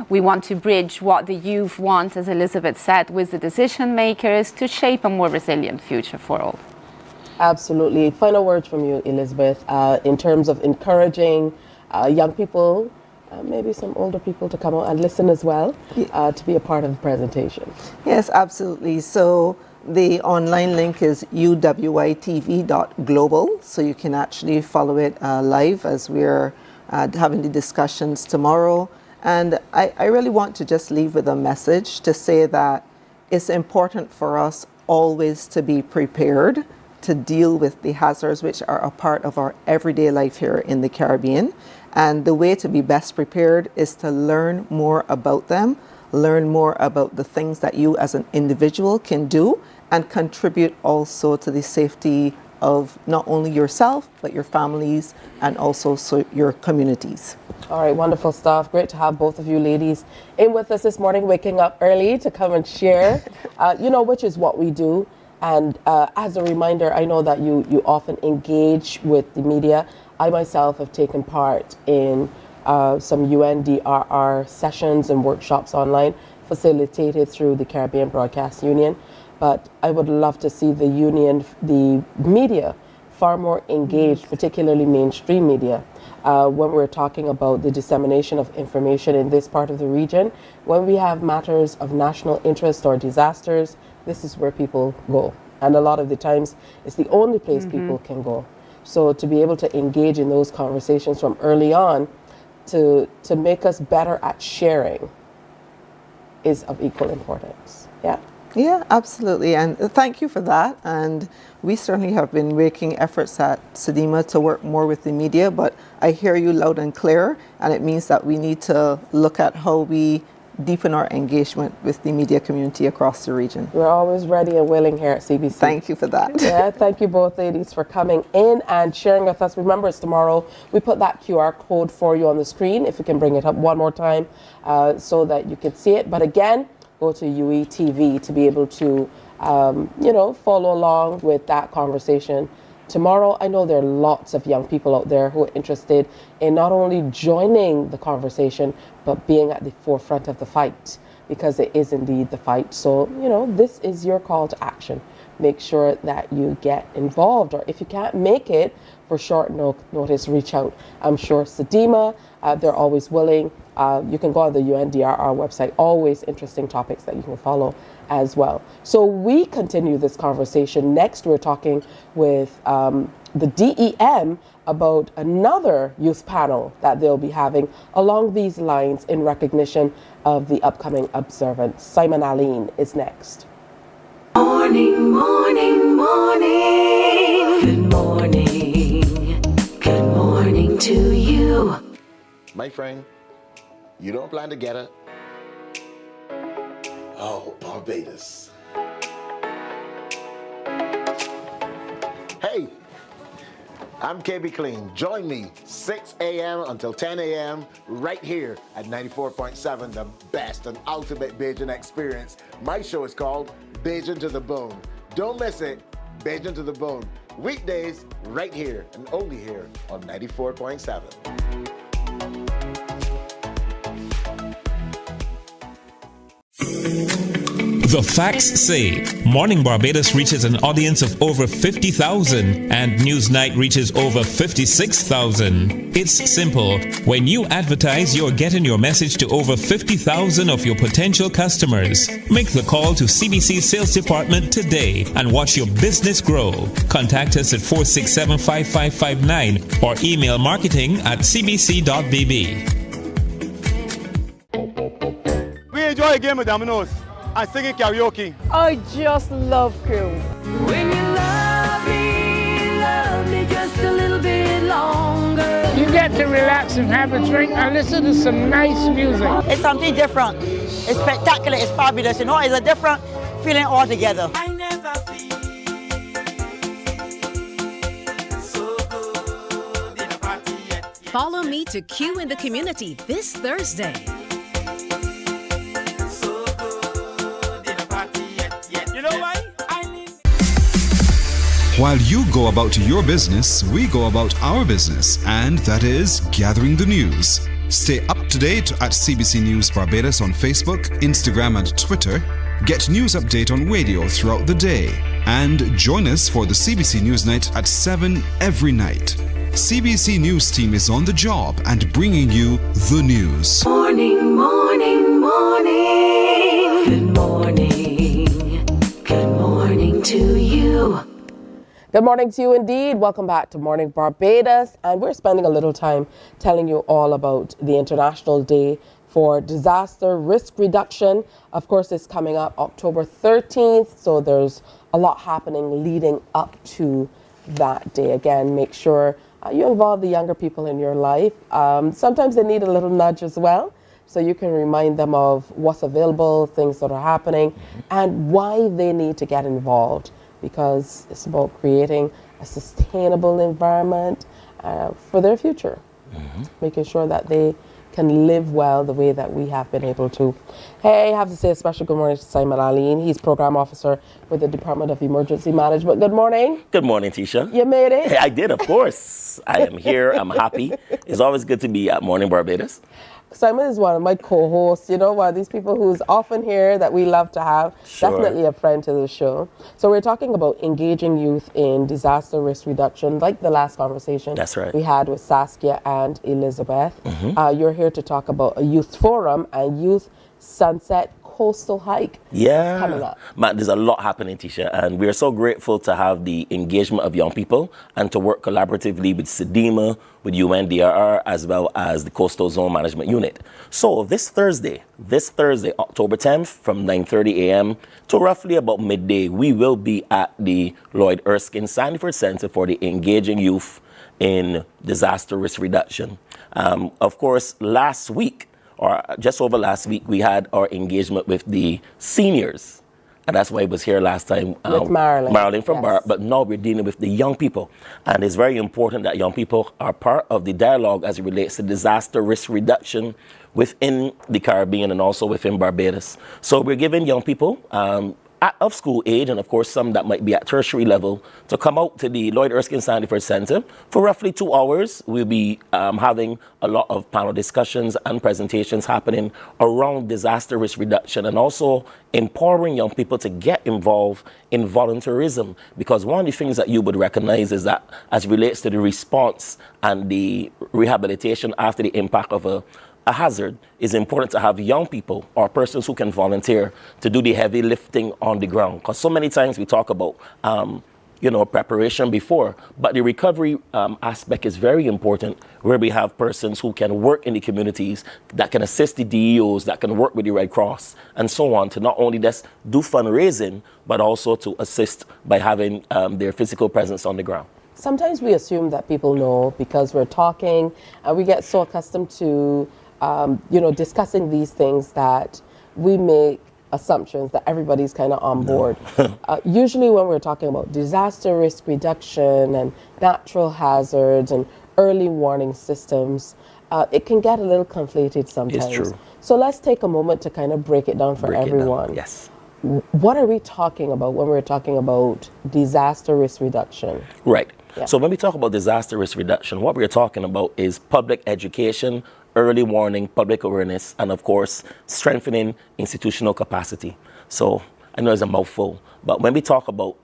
We want to bridge what the youth want, as Elizabeth said, with the decision makers to shape a more resilient future for all. Absolutely. Final words from you, Elizabeth, in terms of encouraging young people, maybe some older people to come out and listen as well, to be a part of the presentation. Yes, absolutely. So the online link is uwitv.global, so you can actually follow it live as we're having the discussions tomorrow. And I really want to just leave with a message to say that it's important for us always to be prepared to deal with the hazards which are a part of our everyday life here in the Caribbean. And the way to be best prepared is to learn more about them, learn more about the things that you as an individual can do, and contribute also to the safety of not only yourself, but your families and also your communities. All right, wonderful stuff. Great to have both of you ladies in with us this morning, waking up early to come and share, which is what we do. And as a reminder, I know that you often engage with the media. I myself have taken part in some UNDRR sessions and workshops online, facilitated through the Caribbean Broadcast Union. But I would love to see the media, far more engaged, particularly mainstream media, when we're talking about the dissemination of information in this part of the region. When we have matters of national interest or disasters, this is where people go. And a lot of the times, it's the only place people can go. So to be able to engage in those conversations from early on to make us better at sharing is of equal importance. Yeah? Yeah, absolutely. And thank you for that. And we certainly have been making efforts at CDEMA to work more with the media, but I hear you loud and clear, and it means that we need to look at how we deepen our engagement with the media community across the region. We're always ready and willing here at CBC. Thank you for that. Yeah, thank you both ladies for coming in and sharing with us. Remember, it's tomorrow. We put that QR code for you on the screen, if we can bring it up one more time so that you can see it. But again, go to UE TV to be able to, follow along with that conversation. Tomorrow, I know there are lots of young people out there who are interested in not only joining the conversation, but being at the forefront of the fight, because it is indeed the fight. So, this is your call to action. Make sure that you get involved, or if you can't make it for short notice, reach out. I'm sure CDEMA, they're always willing. You can go on the UNDRR website, always interesting topics that you can follow as well. So we continue this conversation. Next, we're talking with the DEM about another youth panel that they'll be having along these lines in recognition of the upcoming observance. Simon Aline is next. Morning, morning, morning. Good morning. Good morning to you. My friend, you don't plan to get her? Oh, Barbados. Hey, I'm KB Clean. Join me 6 a.m. until 10 a.m. right here at 94.7, the best and ultimate Bajan experience. My show is called Bajan to the Bone. Don't miss it. Bajan to the Bone. Weekdays right here and only here on 94.7. The facts say Morning Barbados reaches an audience of over 50,000 and Newsnight reaches over 56,000. It's simple. When you advertise, you're getting your message to over 50,000 of your potential customers. Make the call to CBC Sales Department today and watch your business grow. Contact us at 467-5559 or email marketing@cbc.bb. We enjoy a game of dominoes and singing karaoke. I just love crew. When you love me just a little bit longer. You get to relax and have a drink and listen to some nice music. It's something different. It's spectacular. It's fabulous. It's a different feeling altogether. I never feel so good in a party yet. Follow me to Q in the Community this Thursday. While you go about your business, we go about our business, and that is gathering the news. Stay up to date at CBC News Barbados on Facebook, Instagram, and Twitter. Get news update on radio throughout the day. And join us for the CBC News Night at 7 every night. CBC News team is on the job and bringing you the news. Morning, morning, morning. Good morning. Good morning to you. Good morning to you indeed. Welcome back to Morning Barbados. And we're spending a little time telling you all about the International Day for Disaster Risk Reduction. Of course, it's coming up October 13th. So there's a lot happening leading up to that day. Again, make sure you involve the younger people in your life. Sometimes they need a little nudge as well. So you can remind them of what's available, things that are happening, and why they need to get involved. Because it's about creating a sustainable environment for their future, making sure that they can live well the way that we have been able to. Hey, I have to say a special good morning to Simon Aline. He's Program Officer with the Department of Emergency Management. Good morning. Good morning, Tisha. You made it? Hey, I did, of course. I am here. I'm happy. It's always good to be at Mornin Barbados. Simon is one of my co-hosts, you know, one of these people who's often here that we love to have. Sure. Definitely a friend to the show. So we're talking about engaging youth in disaster risk reduction, like the last conversation That's right. we had with Saskia and Elizabeth. You're here to talk about a youth forum and youth sunset coastal hike. Yeah. Coming up. Man, there's a lot happening, Tisha, and we're so grateful to have the engagement of young people and to work collaboratively with SEDIMA, with UNDRR, as well as the Coastal Zone Management Unit. So this Thursday, October 10th, from 9:30 a.m. to roughly about midday, we will be at the Lloyd Erskine Sanford Center for the Engaging Youth in Disaster Risk Reduction. Of course, last week, or just over last week, we had our engagement with the seniors. And that's why I was here last time. With Marilyn from Bar, but now we're dealing with the young people. And it's very important that young people are part of the dialogue as it relates to disaster risk reduction within the Caribbean and also within Barbados. So we're giving young people of school age, and of course some that might be at tertiary level, to come out to the Lloyd Erskine Sanford Center for roughly 2 hours. We'll be having a lot of panel discussions and presentations happening around disaster risk reduction, and also empowering young people to get involved in volunteerism, because one of the things that you would recognize is that as it relates to the response and the rehabilitation after the impact of a hazard, is important to have young people or persons who can volunteer to do the heavy lifting on the ground. Because so many times we talk about, preparation before, but the recovery aspect is very important, where we have persons who can work in the communities, that can assist the DEOs, that can work with the Red Cross, and so on, to not only just do fundraising, but also to assist by having their physical presence on the ground. Sometimes we assume that people know because we're talking, and we get so accustomed to discussing these things that we make assumptions that everybody's kind of on board. Usually when we're talking about disaster risk reduction and natural hazards and early warning systems, it can get a little conflated sometimes. It's true. So let's take a moment to kind of break it down for everyone. Yes. What are we talking about when we're talking about disaster risk reduction? Right. Yeah. So when we talk about disaster risk reduction, what we're talking about is public education, early warning, public awareness, and of course, strengthening institutional capacity. So I know it's a mouthful, but when we talk about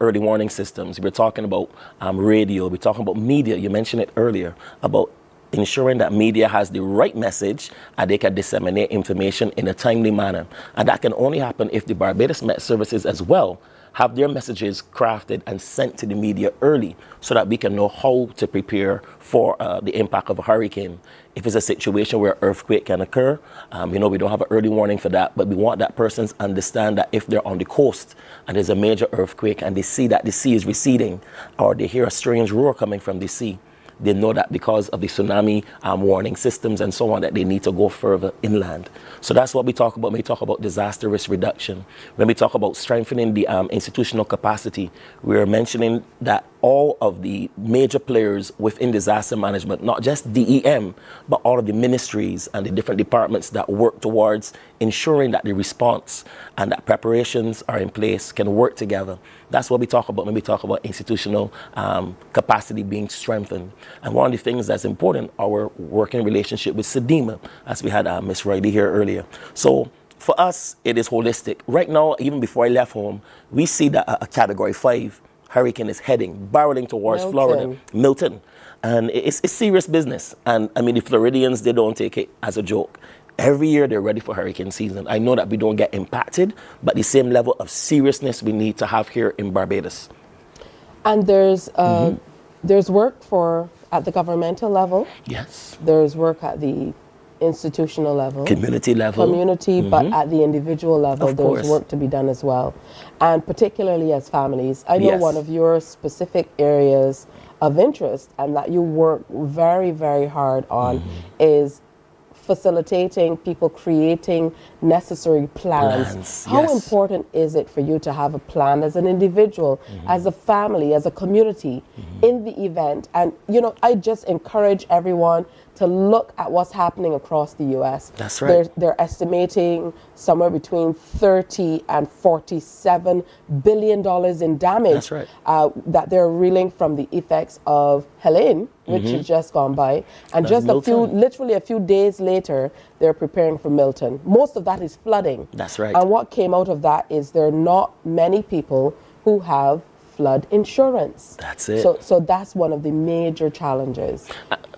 early warning systems, we're talking about radio, we're talking about media. You mentioned it earlier about ensuring that media has the right message and they can disseminate information in a timely manner. And that can only happen if the Barbados Met Services as well have their messages crafted and sent to the media early, so that we can know how to prepare for the impact of a hurricane. If it's a situation where earthquake can occur, we don't have an early warning for that, but we want that person to understand that if they're on the coast and there's a major earthquake and they see that the sea is receding, or they hear a strange roar coming from the sea, they know that because of the tsunami warning systems and so on, that they need to go further inland. So that's what we talk about when we talk about disaster risk reduction. When we talk about strengthening the institutional capacity, we're mentioning that all of the major players within disaster management, not just DEM, but all of the ministries and the different departments that work towards ensuring that the response and that preparations are in place can work together. That's what we talk about when we talk about institutional capacity being strengthened. And one of the things that's important, our working relationship with SEDIMA, as we had Ms. Riley here earlier. So for us, it is holistic. Right now, even before I left home, we see that a Category 5 hurricane is barreling towards Florida, Milton. And it's serious business. And I mean, the Floridians, they don't take it as a joke. Every year they're ready for hurricane season. I know that we don't get impacted, but the same level of seriousness we need to have here in Barbados. And there's work at the governmental level. Yes. There's work at the institutional level. Community level. But at the individual level, there's work to be done as well. And particularly as families. I know one of your specific areas of interest and that you work very, very hard on is facilitating people creating necessary plans. How important is it for you to have a plan as an individual, as a family, as a community in the event? And, you know, I just encourage everyone to look at what's happening across the U.S. That's right. They're estimating somewhere between 30 and 47 billion dollars in damage. That's right. That they're reeling from the effects of Helene, which has just gone by, and That's just literally a few days later, they're preparing for Milton. Most of that is flooding. That's right. And what came out of that is there are not many people who have flood insurance. That's it. So that's one of the major challenges.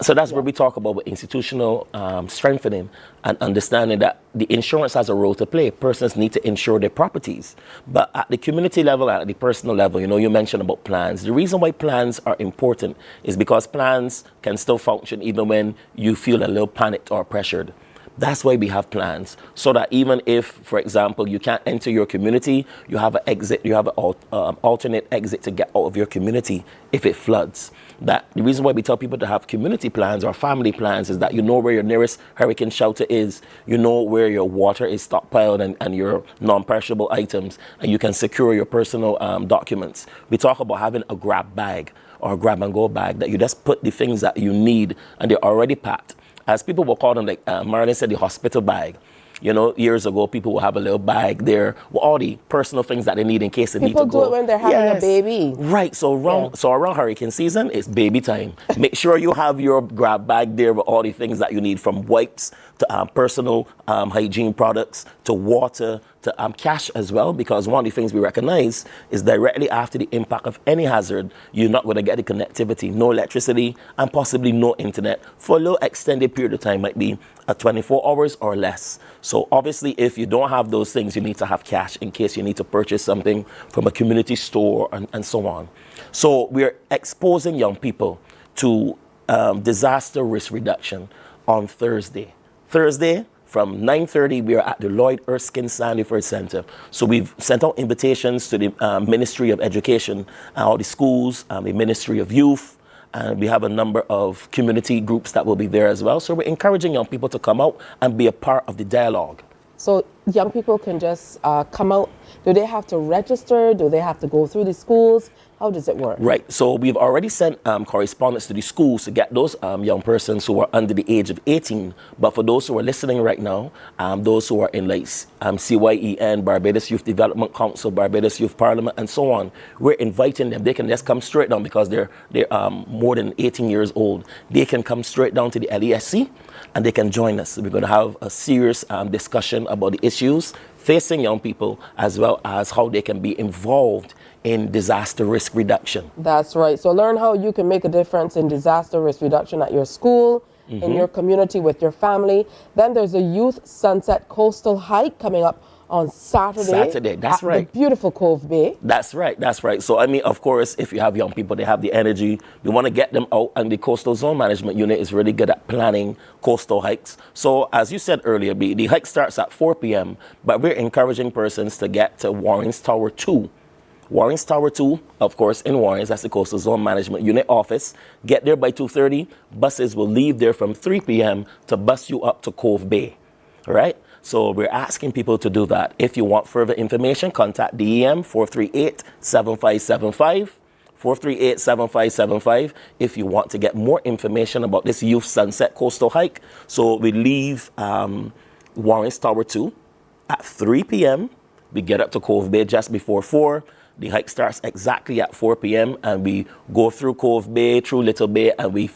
So that's where we talk about institutional strengthening and understanding that the insurance has a role to play. Persons need to insure their properties. But at the community level, at the personal level, you know, you mentioned about plans. The reason why plans are important is because plans can still function even when you feel a little panicked or pressured. That's why we have plans, so that even if, for example, you can't enter your community, you have an exit, you have an alternate exit to get out of your community if it floods. That the reason why we tell people to have community plans or family plans is that you know where your nearest hurricane shelter is, you know where your water is stockpiled and your non-perishable items, and you can secure your personal documents. We talk about having a grab bag or a grab and go bag that you just put the things that you need and they're already packed. As people will call them, like Mornin said, the hospital bag. You know, years ago, people will have a little bag there with all the personal things that they need in case they need to go. People do it when they're having a baby. Right. So around hurricane season, it's baby time. Make sure you have your grab bag there with all the things that you need, from wipes to personal hygiene products to water to cash as well, because one of the things we recognize is directly after the impact of any hazard, you're not going to get the connectivity, no electricity, and possibly no internet for a little extended period of time, might be 24 hours or less. So obviously, if you don't have those things, you need to have cash in case you need to purchase something from a community store and so on. So we're exposing young people to disaster risk reduction on Thursday. From 9:30, we are at the Lloyd Erskine Sandyford Center. So we've sent out invitations to the Ministry of Education, all the schools, the Ministry of Youth, and we have a number of community groups that will be there as well. So we're encouraging young people to come out and be a part of the dialogue. So young people can just come out. Do they have to register? Do they have to go through the schools? How does it work? Right. So we've already sent correspondence to the schools to get those young persons who are under the age of 18. But for those who are listening right now, those who are in like CYEN, Barbados Youth Development Council, Barbados Youth Parliament, and so on, we're inviting them. They can just come straight down because they're more than 18 years old. They can come straight down to the LESC and they can join us. We're going to have a serious discussion about the issues facing young people, as well as how they can be involved in disaster risk reduction. That's right. So learn how you can make a difference in disaster risk reduction at your school, in your community, with your family. Then there's a Youth Sunset Coastal Hike coming up on Saturday. That's right. The beautiful Cove Bay. That's right. So, I mean, of course, if you have young people, they have the energy. We want to get them out, and the Coastal Zone Management Unit is really good at planning coastal hikes. So, as you said earlier, the hike starts at 4 p.m., but we're encouraging persons to get to Warren's Tower 2. Warren's Tower 2, of course, in Warren's, that's the Coastal Zone Management Unit office. Get there by 2:30. Buses will leave there from 3 p.m. to bus you up to Cove Bay, all right? So we're asking people to do that. If you want further information, contact DEM 438-7575. 438-7575 if you want to get more information about this Youth Sunset Coastal Hike. So we leave Warren's Tower 2 at 3 p.m. We get up to Cove Bay just before 4. The hike starts exactly at 4 p.m. and we go through Cove Bay, through Little Bay, and we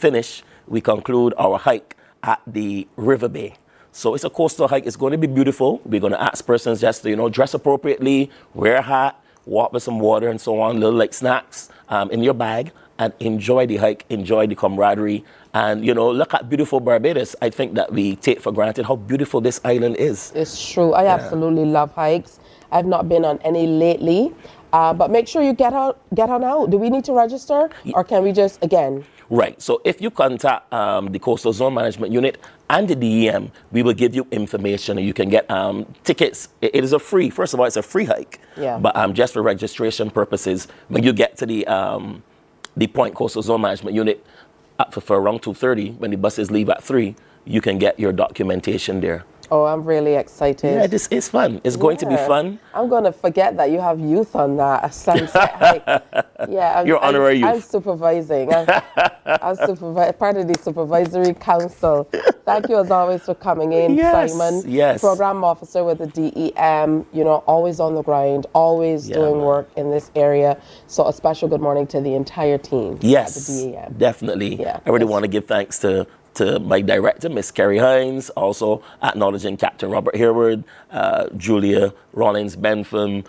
conclude our hike at the River Bay. So it's a coastal hike. It's going to be beautiful. We're going to ask persons just to, dress appropriately, wear a hat, walk with some water and so on, little like snacks in your bag, and enjoy the hike, enjoy the camaraderie, and, look at beautiful Barbados. I think that we take for granted how beautiful this island is. It's true. I absolutely love hikes. I've not been on any lately, but make sure you get on out. Do we need to register, or can we just, again? Right. So if you contact the Coastal Zone Management Unit and the DEM, we will give you information, and you can get tickets. It is first of all, it's a free hike. Yeah. But just for registration purposes, when you get to the Point Coastal Zone Management Unit for around 2:30, when the buses leave at 3, you can get your documentation there. Oh, I'm really excited. Yeah, this is fun. It's going to be fun. I'm going to forget that you have youth on that. You're honorary youth. I'm supervising. I'm part of the supervisory council. Thank you as always for coming in, Simon. Yes. Program officer with the DEM, always on the grind, always doing work in this area. So a special good morning to the entire team at the DEM. Definitely. Yeah, I really want to give thanks to my director, Miss Kerry Hines, also acknowledging Captain Robert Harewood, Julia Rollins Bentham,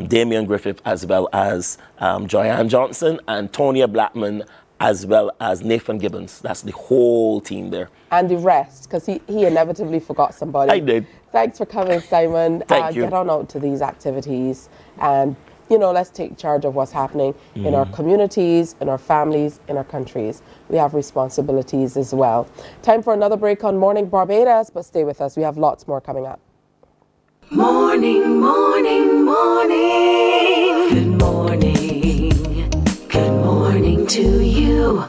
Damian Griffith, as well as Joyanne Johnson, and Tonya Blackman, as well as Nathan Gibbons. That's the whole team there. And the rest, because he inevitably forgot somebody. I did. Thanks for coming, Simon. Thank you. Get on out to these activities and let's take charge of what's happening in our communities, in our families, in our countries. We have responsibilities as well. Time for another break on Morning Barbados, but stay with us. We have lots more coming up. Morning, morning, morning. Good morning. Good morning to you.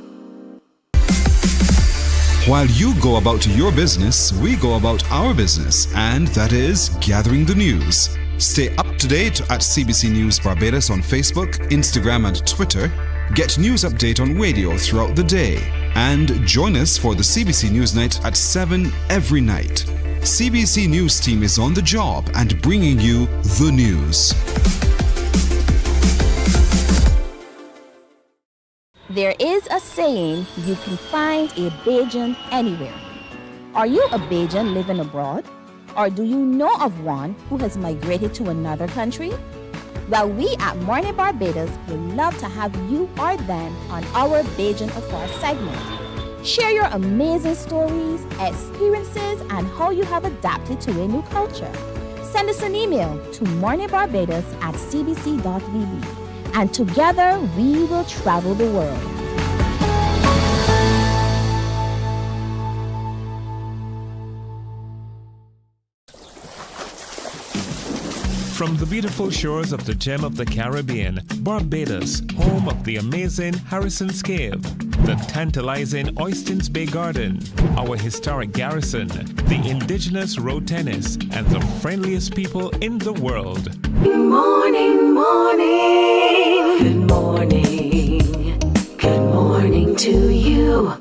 While you go about your business, we go about our business, and that is gathering the news. Stay up to date at CBC News Barbados on Facebook, Instagram, and Twitter. Get news update on radio throughout the day. And join us for the CBC News Night at 7 every night. CBC News team is on the job and bringing you the news. There is a saying, you can find a Bajan anywhere. Are you a Bajan living abroad? Or do you know of one who has migrated to another country? Well, we at Mornin Barbados would love to have you or them on our Bajan Affair segment. Share your amazing stories, experiences, and how you have adapted to a new culture. Send us an email to morninbarbados@cbc.vb, and together we will travel the world. From the beautiful shores of the gem of the Caribbean, Barbados, home of the amazing Harrison's Cave, the tantalizing Oystins Bay Garden, our historic garrison, the indigenous road tennis, and the friendliest people in the world. Morning, morning. Good morning. Good morning to you.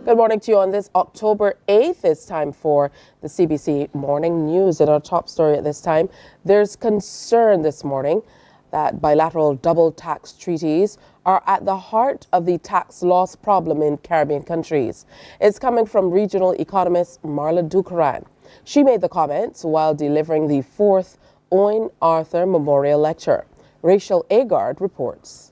Good morning to you on this October 8th. It's time for the CBC Morning News. In our top story at this time, there's concern this morning that bilateral double tax treaties are at the heart of the tax loss problem in Caribbean countries. It's coming from regional economist Marla Dukaran. She made the comments while delivering the 4th Owen Arthur Memorial Lecture. Rachel Agard reports.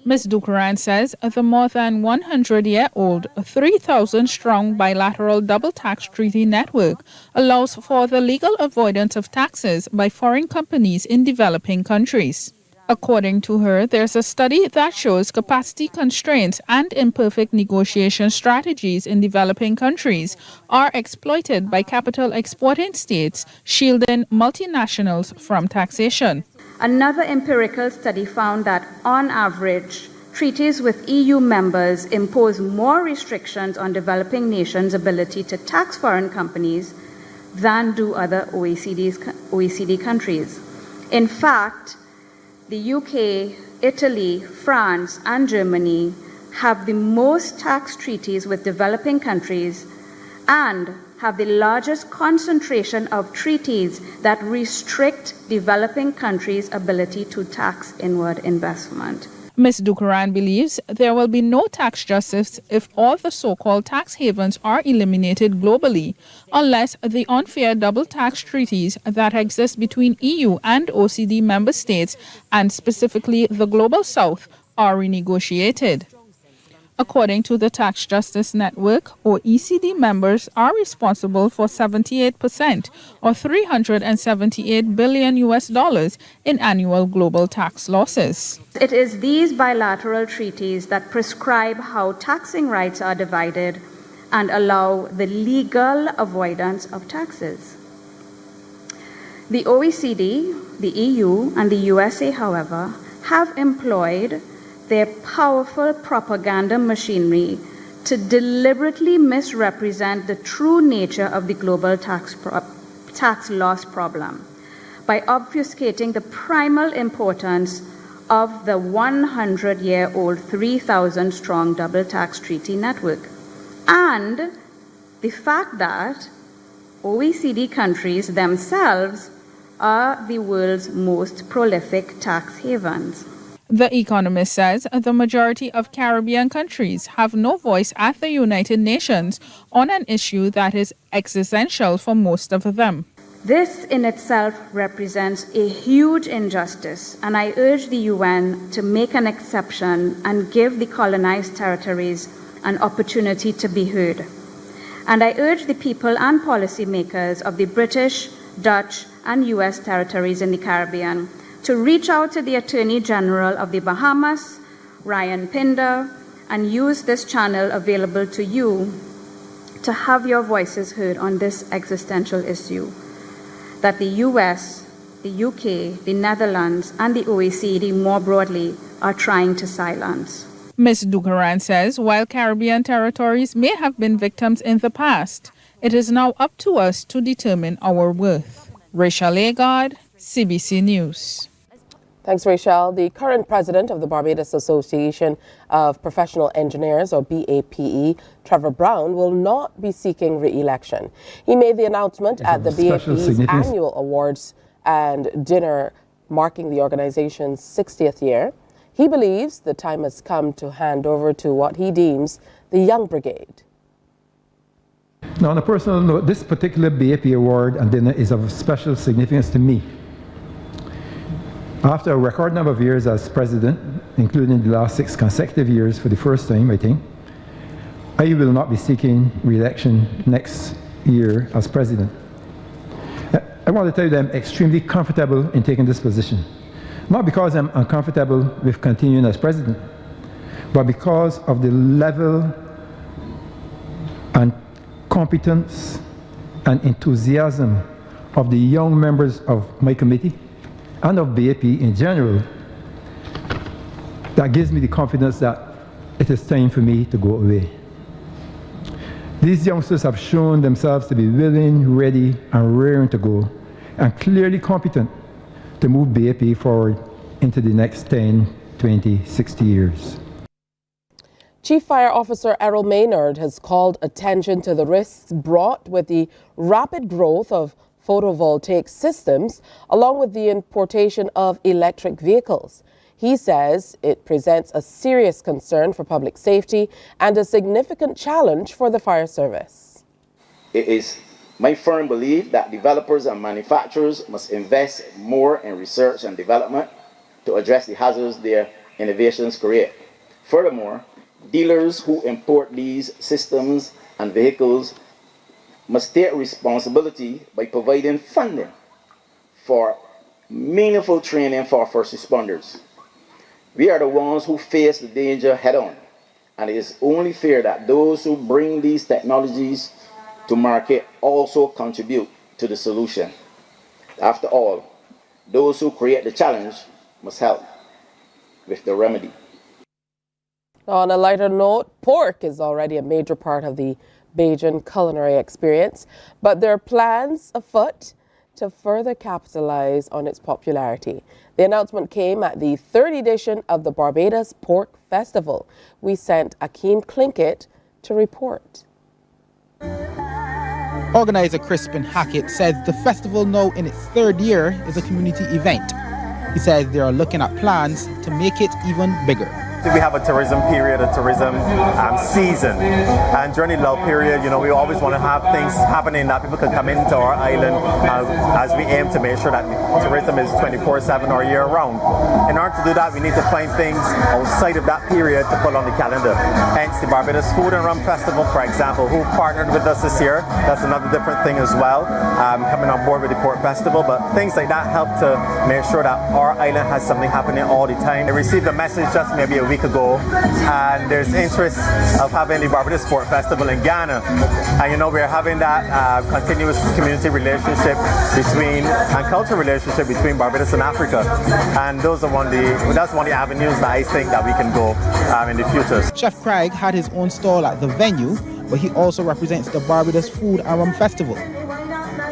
Ms. Dukaran says the more than 100-year-old, 3,000-strong bilateral double tax treaty network allows for the legal avoidance of taxes by foreign companies in developing countries. According to her, there's a study that shows capacity constraints and imperfect negotiation strategies in developing countries are exploited by capital exporting states, shielding multinationals from taxation. Another empirical study found that, on average, treaties with EU members impose more restrictions on developing nations' ability to tax foreign companies than do other OECD countries. In fact, the UK, Italy, France, and Germany have the most tax treaties with developing countries and have the largest concentration of treaties that restrict developing countries' ability to tax inward investment. Ms. Dukaran believes there will be no tax justice if all the so-called tax havens are eliminated globally, unless the unfair double tax treaties that exist between EU and OECD member states, and specifically the Global South, are renegotiated. According to the Tax Justice Network, OECD members are responsible for 78%, or $378 billion in annual global tax losses. It is these bilateral treaties that prescribe how taxing rights are divided and allow the legal avoidance of taxes. The OECD, the EU, and the USA, however, have employed their powerful propaganda machinery to deliberately misrepresent the true nature of the global tax loss problem by obfuscating the primal importance of the 100-year-old 3,000-strong double tax treaty network, and the fact that OECD countries themselves are the world's most prolific tax havens. The Economist says the majority of Caribbean countries have no voice at the United Nations on an issue that is existential for most of them. This in itself represents a huge injustice, and I urge the UN to make an exception and give the colonized territories an opportunity to be heard. And I urge the people and policymakers of the British, Dutch, and US territories in the Caribbean to reach out to the Attorney General of the Bahamas, Ryan Pinder, and use this channel available to you to have your voices heard on this existential issue that the US, the UK, the Netherlands, and the OECD more broadly are trying to silence. Ms. Dukaran says while Caribbean territories may have been victims in the past, it is now up to us to determine our worth. Rachel Agard, CBC News. Thanks, Rachel. The current president of the Barbados Association of Professional Engineers, or BAPE, Trevor Brown, will not be seeking re-election. He made the announcement at the BAPE's annual awards and dinner marking the organization's 60th year. He believes the time has come to hand over to what he deems the young brigade. Now, on a personal note, this particular BAP award and dinner is of special significance to me. After a record number of years as president, including the last 6 consecutive years for the first time, I think, I will not be seeking re-election next year as president. I want to tell you that I'm extremely comfortable in taking this position. Not because I'm uncomfortable with continuing as president, but because of the level and competence and enthusiasm of the young members of my committee and of BAP in general that gives me the confidence that it is time for me to go away. These youngsters have shown themselves to be willing, ready, and raring to go, and clearly competent to move BAP forward into the next 10, 20, 60 years. Chief Fire Officer Errol Maynard has called attention to the risks brought with the rapid growth of photovoltaic systems, along with the importation of electric vehicles. He says it presents a serious concern for public safety and a significant challenge for the fire service. It is my firm belief that developers and manufacturers must invest more in research and development to address the hazards their innovations create. Furthermore, dealers who import these systems and vehicles must take responsibility by providing funding for meaningful training for first responders. We are the ones who face the danger head-on, and it is only fair that those who bring these technologies to market also contribute to the solution. After all, those who create the challenge must help with the remedy. On a lighter note, pork is already a major part of the Bajan culinary experience, but there are plans afoot to further capitalize on its popularity. The announcement came at the 3rd edition of the Barbados Pork Festival. We sent Akeem Klinkett to report. Organizer Crispin Hackett says the festival, now in its 3rd year, is a community event. He says they are looking at plans to make it even bigger. We have a tourism period, a tourism season, and during the lull period, you know, we always want to have things happening that people can come into our island as we aim to make sure that tourism is 24/7 or year round. In order to do that, we need to find things outside of that period to put on the calendar. Hence the Barbados Food and Rum Festival, for example, who partnered with us this year. That's another different thing as well, coming on board with the Port Festival, but things like that help to make sure that our island has something happening all the time. I received a message just maybe a week week ago, and there's interest of having the Barbados Sport Festival in Ghana. And you know, we're having that continuous community relationship and cultural relationship between Barbados and Africa. And that's one of the avenues that I think that we can go in the future. Chef Craig had his own stall at the venue, but he also represents the Barbados Food and Rum Festival.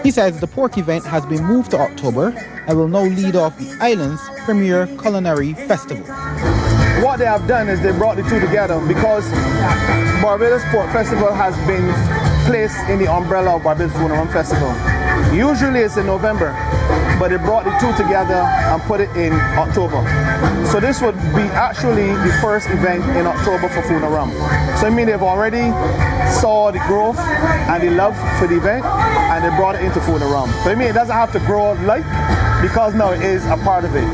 He says the pork event has been moved to October and will now lead off the island's premier culinary festival. What they have done is they brought the two together because Barbados Pork Festival has been placed in the umbrella of Barbados Food and Rum Festival. Usually it's in November, but they brought the two together and put it in October. So this would be actually the first event in October for Food and Rum. So I mean they've already saw the growth and the love for the event, and they brought it into Food and Rum. So I mean it doesn't have to grow like, because now it is a part of it.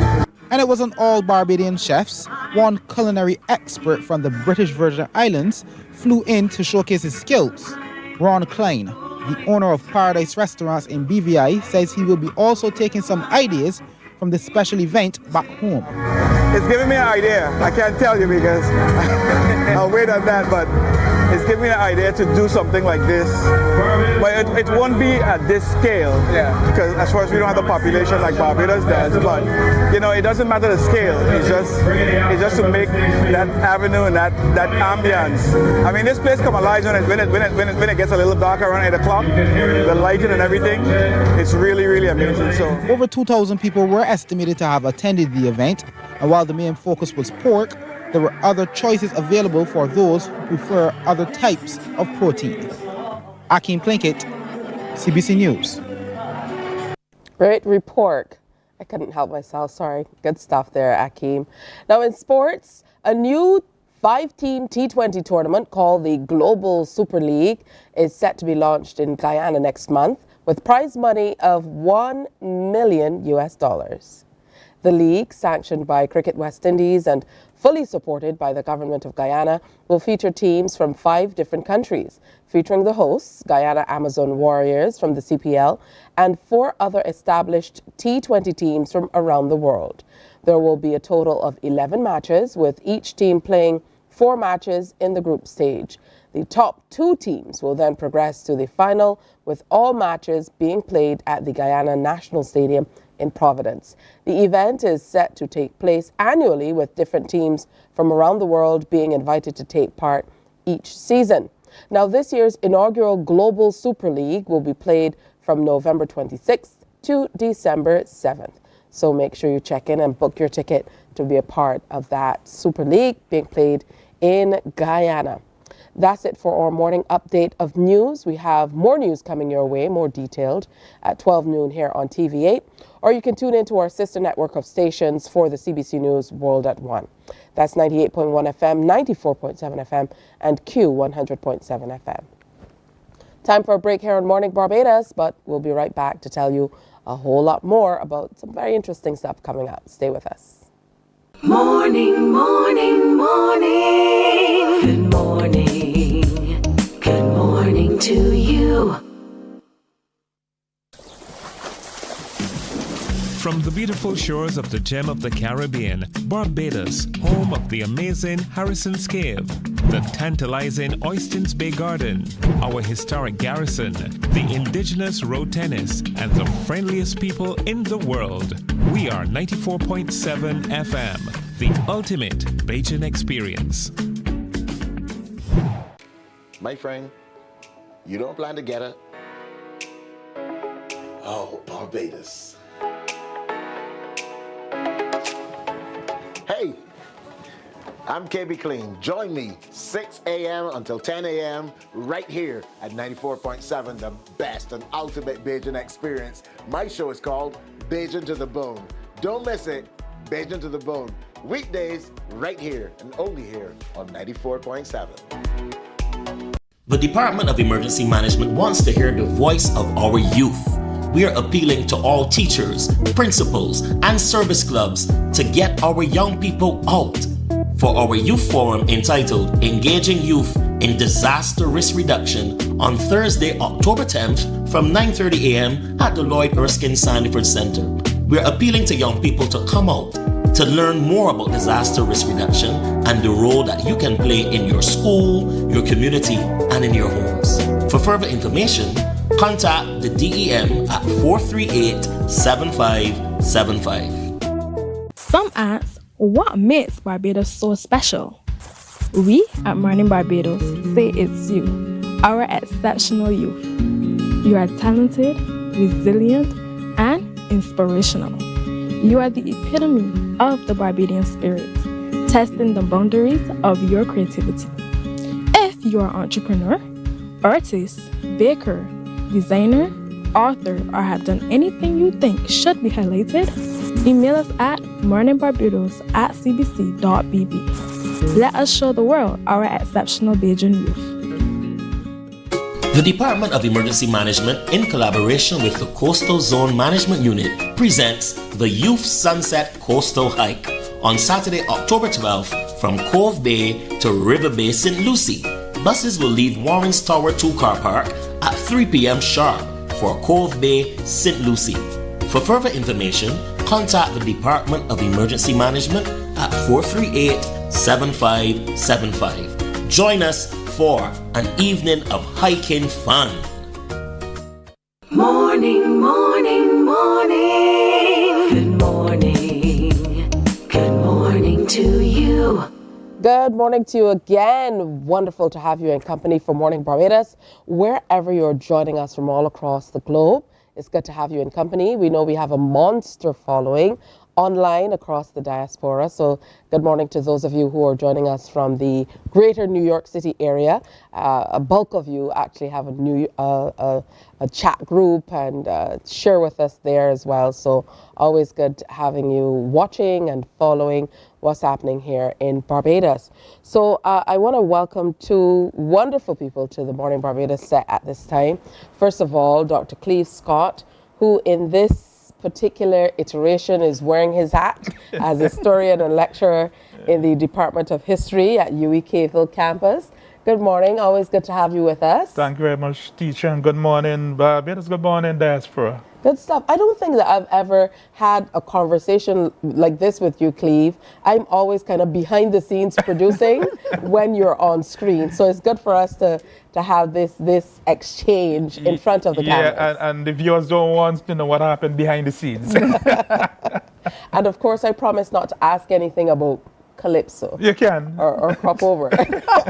And it wasn't all Barbadian chefs. One culinary expert from the British Virgin Islands flew in to showcase his skills. Ron Klein, the owner of Paradise Restaurants in BVI, says he will be also taking some ideas from the special event back home. It's giving me an idea. I can't tell you because I'll wait on that, but it's giving me an idea to do something like this. But it won't be at this scale, because as far as we don't have the population like Barbados does, but you know, it doesn't matter the scale. It's just to make that avenue and that ambience. I mean, this place come alive when it gets a little dark around 8 o'clock. The lighting and everything, it's really, really amazing. So over 2,000 people were estimated to have attended the event, and while the main focus was pork, there were other choices available for those who prefer other types of protein. Akeem Plinkett, CBC News. Great report. I couldn't help myself, sorry. Good stuff there, Akeem. Now in sports, a new 5-team T20 tournament called the Global Super League is set to be launched in Guyana next month with prize money of $1 million. The league, sanctioned by Cricket West Indies and fully supported by the government of Guyana, will feature teams from 5 different countries, featuring the hosts, Guyana Amazon Warriors from the CPL, and 4 other established T20 teams from around the world. There will be a total of 11 matches, with each team playing 4 matches in the group stage. The top 2 teams will then progress to the final, with all matches being played at the Guyana National Stadium in Providence. The event is set to take place annually, with different teams from around the world being invited to take part each season. Now, this year's inaugural Global Super League will be played from November 26th to December 7th. So make sure you check in and book your ticket to be a part of that Super League being played in Guyana. That's it for our morning update of news. We have more news coming your way, more detailed, at 12 noon here on TV8. Or you can tune into our sister network of stations for the CBC News World at 1. That's 98.1 FM, 94.7 FM, and Q 100.7 FM. Time for a break here on Morning Barbados, but we'll be right back to tell you a whole lot more about some very interesting stuff coming up. Stay with us. Morning, morning, morning. Good morning. Good morning to you. From the beautiful shores of the gem of the Caribbean, Barbados, home of the amazing Harrison's Cave, the tantalizing Oystins Bay Garden, our historic garrison, the indigenous road tennis, and the friendliest people in the world. We are 94.7 FM, the ultimate Bajan experience. My friend, you don't plan to get it? Oh, Barbados. Hey, I'm KB Clean. Join me 6 a.m. until 10 a.m. right here at 94.7, the best and ultimate Bajan experience. My show is called Bajan to the Bone. Don't miss it, Bajan to the Bone. Weekdays right here and only here on 94.7. The Department of Emergency Management wants to hear the voice of our youth. We are appealing to all teachers, principals, and service clubs to get our young people out for our youth forum entitled Engaging Youth in Disaster Risk Reduction on Thursday, October 10th from 9:30 a.m. at the Lloyd Erskine Sandyford Center. We are appealing to young people to come out to learn more about disaster risk reduction and the role that you can play in your school, your community, and in your homes. For further information, contact the DEM at 438-7575. Some ask, what makes Barbados so special? We at Mornin Barbados say it's you, our exceptional youth. You are talented, resilient, and inspirational. You are the epitome of the Barbadian spirit, testing the boundaries of your creativity. If you are an entrepreneur, artist, baker, designer, author, or have done anything you think should be highlighted, email us at morninbarbados@cbc.bb. Let us show the world our exceptional Bajan youth. The Department of Emergency Management, in collaboration with the Coastal Zone Management Unit, presents the Youth Sunset Coastal Hike on Saturday, October 12th from Cove Bay to River Bay, St. Lucie. Buses will leave Warren's Tower 2 car park at 3 p.m. sharp for Cove Bay, St. Lucie. For further information, contact the Department of Emergency Management at 438-7575. Join us for an evening of hiking fun. Morning, morning, morning. Good morning. Good morning to you. Good morning to you again. Wonderful to have you in company for Morning Barbados. Wherever you're joining us from all across the globe, it's good to have you in company. We know we have a monster following online across the diaspora. So good morning to those of you who are joining us from the greater New York City area. A bulk of you actually have a chat group and share with us there as well. So always good having you watching and following what's happening here in Barbados. So I want to welcome two wonderful people to the Morning Barbados set at this time. First of all, Dr. Cleve Scott, who in this particular iteration is wearing his hat as historian and lecturer in the Department of History at UWI Caveville campus. Good morning. Always good to have you with us. Thank you very much, teacher, and good morning, Barbados. Good morning, diaspora. Good stuff. I don't think that I've ever had a conversation like this with you, Cleve. I'm always kind of behind the scenes producing when you're on screen. So it's good for us to have this exchange in front of the cameras. Yeah, and the viewers don't want to know what happened behind the scenes. And of course, I promise not to ask anything about Calypso. You can. Or crop over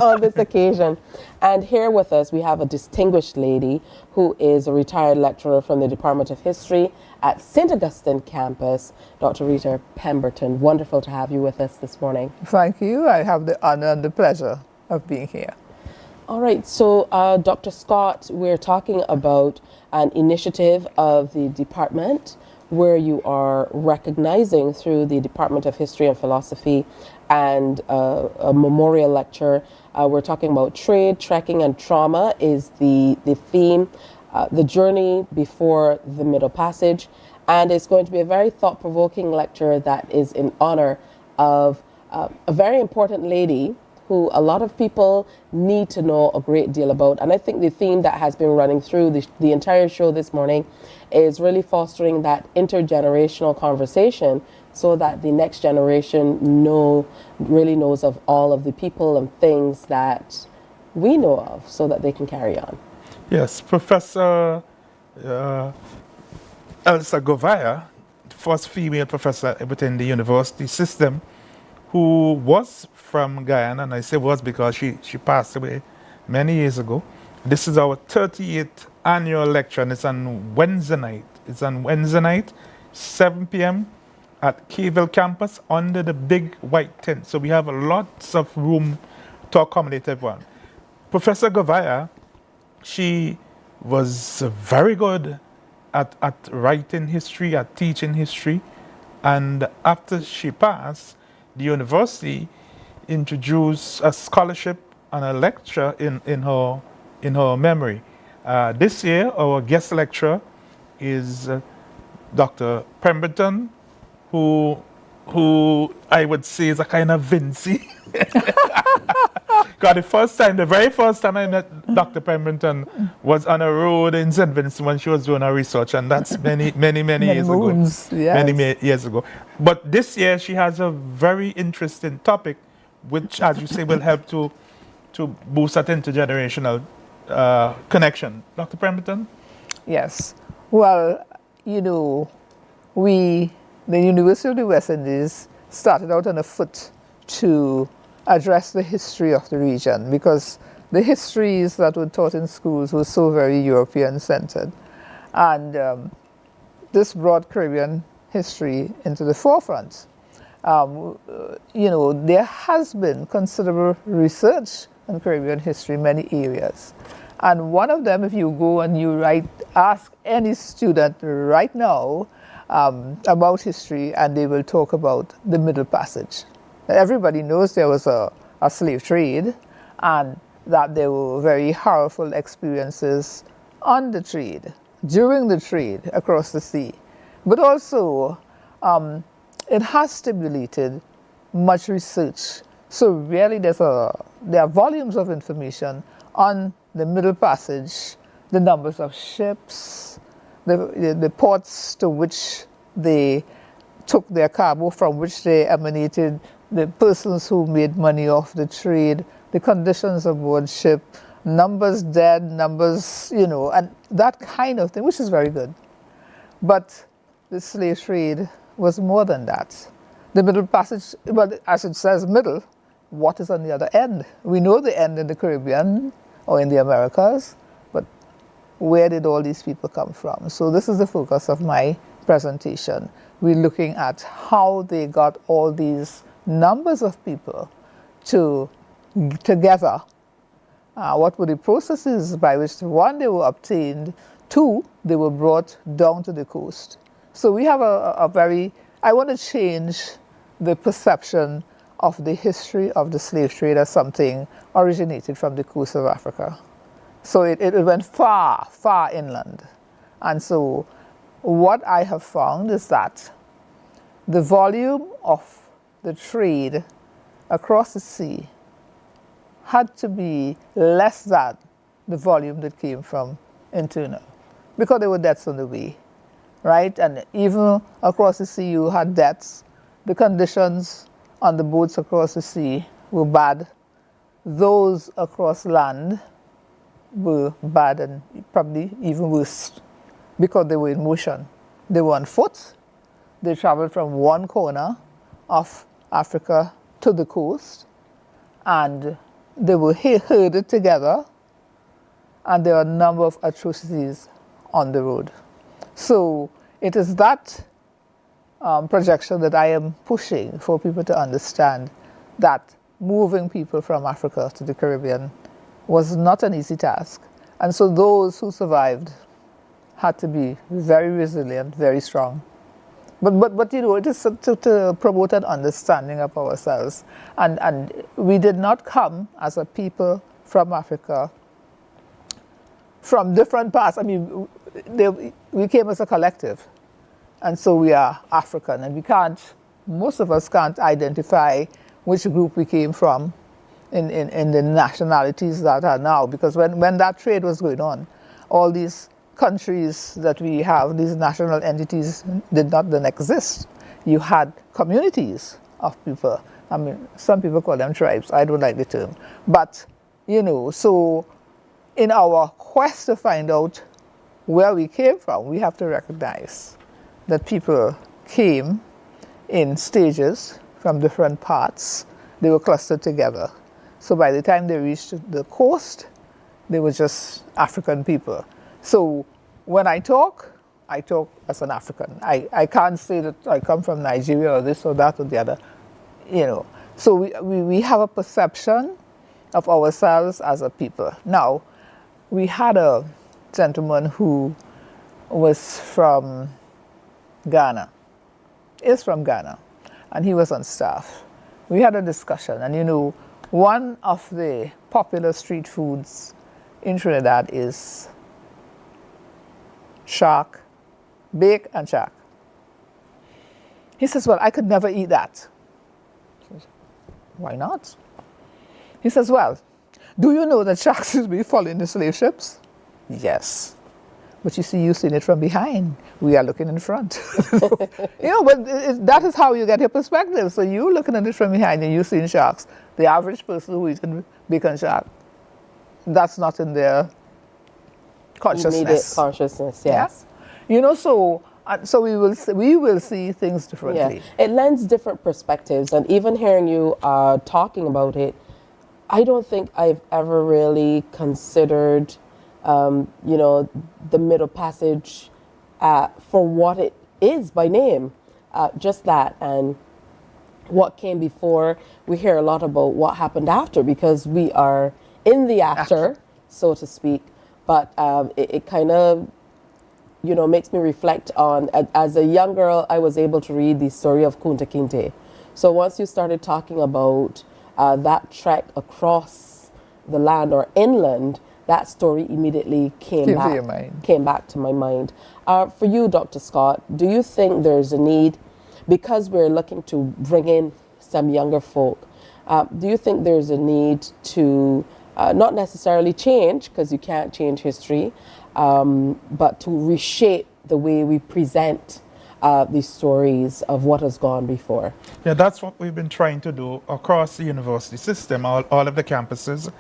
on this occasion. And here with us, we have a distinguished lady who is a retired lecturer from the Department of History at St. Augustine campus, Dr. Rita Pemberton. Wonderful to have you with us this morning. Thank you. I have the honor and the pleasure of being here. All right. So, Dr. Scott, we're talking about an initiative of the department where you are recognizing through the Department of History and Philosophy and a memorial lecture. We're talking about trade, trekking, and trauma is the theme, the journey before the Middle Passage. And it's going to be a very thought-provoking lecture that is in honor of a very important lady who a lot of people need to know a great deal about. And I think the theme that has been running through the entire show this morning is really fostering that intergenerational conversation so that the next generation really knows of all of the people and things that we know of so that they can carry on. Yes, Professor Elsa Govaya, the first female professor within the university system, who was from Guyana, and I say was because she passed away many years ago. This is our 38th annual lecture, and it's on Wednesday night. It's on Wednesday night, 7 p.m. at Caveville campus under the big white tent. So we have lots of room to accommodate everyone. Professor Govaya, she was very good at writing history, at teaching history, and after she passed, the university introduced a scholarship and a lecture in her memory. This year, our guest lecturer is Dr. Pemberton, who I would say is a kind of Vinci. Because the very first time I met Dr. Pemberton was on a road in St. Vincent when she was doing her research, and that's many years moons, ago. yes. Many years ago. But this year she has a very interesting topic, which, as you say, will help to boost that intergenerational connection. Dr. Pemberton? Yes. Well, you know, the University of the West Indies started out on a foot to address the history of the region, because the histories that were taught in schools were so very European-centered. And this brought Caribbean history into the forefront. You know, there has been considerable research on Caribbean history in many areas. And one of them, if you go and you ask any student right now about history, and they will talk about the Middle Passage. Everybody knows there was a slave trade, and that there were very horrible experiences on the trade, during the trade across the sea. But also, it has stimulated much research. So really there are volumes of information on the Middle Passage, the numbers of ships, the ports to which they took their cargo, from which they emanated, the persons who made money off the trade, the conditions aboard ship, numbers dead, numbers, you know, and that kind of thing, which is very good. But the slave trade was more than that. The Middle Passage, well, as it says middle, what is on the other end? We know the end in the Caribbean or in the Americas, but where did all these people come from? So this is the focus of my presentation. We're looking at how they got all these numbers of people together. What were the processes by which, one, they were obtained, two, they were brought down to the coast. So we have I want to change the perception of the history of the slave trade as something originated from the coast of Africa. So it went far, far inland. And so what I have found is that the volume of the trade across the sea had to be less than the volume that came from internal, because there were deaths on the way, right? And even across the sea you had deaths. The conditions on the boats across the sea were bad. Those across land were bad, and probably even worse, because they were in motion. They were on foot. They traveled from one corner of Africa to the coast, and they were herded together, and there are a number of atrocities on the road. So it is that projection that I am pushing for people to understand that moving people from Africa to the Caribbean was not an easy task. And so those who survived had to be very resilient, very strong. But you know, it is to promote an understanding of ourselves. And we did not come as a people from Africa from different parts. I mean, we came as a collective. And so we are African, and most of us can't identify which group we came from in the nationalities that are now. Because when that trade was going on, all these countries that we have, these national entities, did not then exist. You had communities of people. I mean, some people call them tribes. I don't like the term. But, you know, so in our quest to find out where we came from, we have to recognize that people came in stages from different parts. They were clustered together. So by the time they reached the coast, they were just African people. So when I talk as an African. I can't say that I come from Nigeria or this or that or the other, you know. So we have a perception of ourselves as a people. Now, we had a gentleman who was from Ghana, is from Ghana, and he was on staff. We had a discussion, and you know, one of the popular street foods in Trinidad is shark, bake and shark. He says, well, I could never eat that. Says, why not? He says, well, Do you know that sharks used to be following the slave ships? Yes. But you see, you've seen it from behind. We are looking in front. But that is how you get your perspective. So you're looking at it from behind and you're seeing sharks. The average person who eats a bacon shark, that's not in their consciousness. Immediate consciousness, yes. Yeah. So we will see things differently. Yeah. It lends different perspectives. And even hearing you talking about it, I don't think I've ever really considered the Middle Passage for what it is by name, just that. And what came before, we hear a lot about what happened after because we are in the after, so to speak. But it kind of, makes me reflect on, as a young girl, I was able to read the story of Kunta Kinte. So once you started talking about that trek across the land or inland, that story immediately came back to my mind. For you, Dr. Scott, do you think there's a need, because we're looking to bring in some younger folk, do you think there's a need to not necessarily change, because you can't change history, but to reshape the way we present these stories of what has gone before? Yeah, that's what we've been trying to do across the university system, all of the campuses.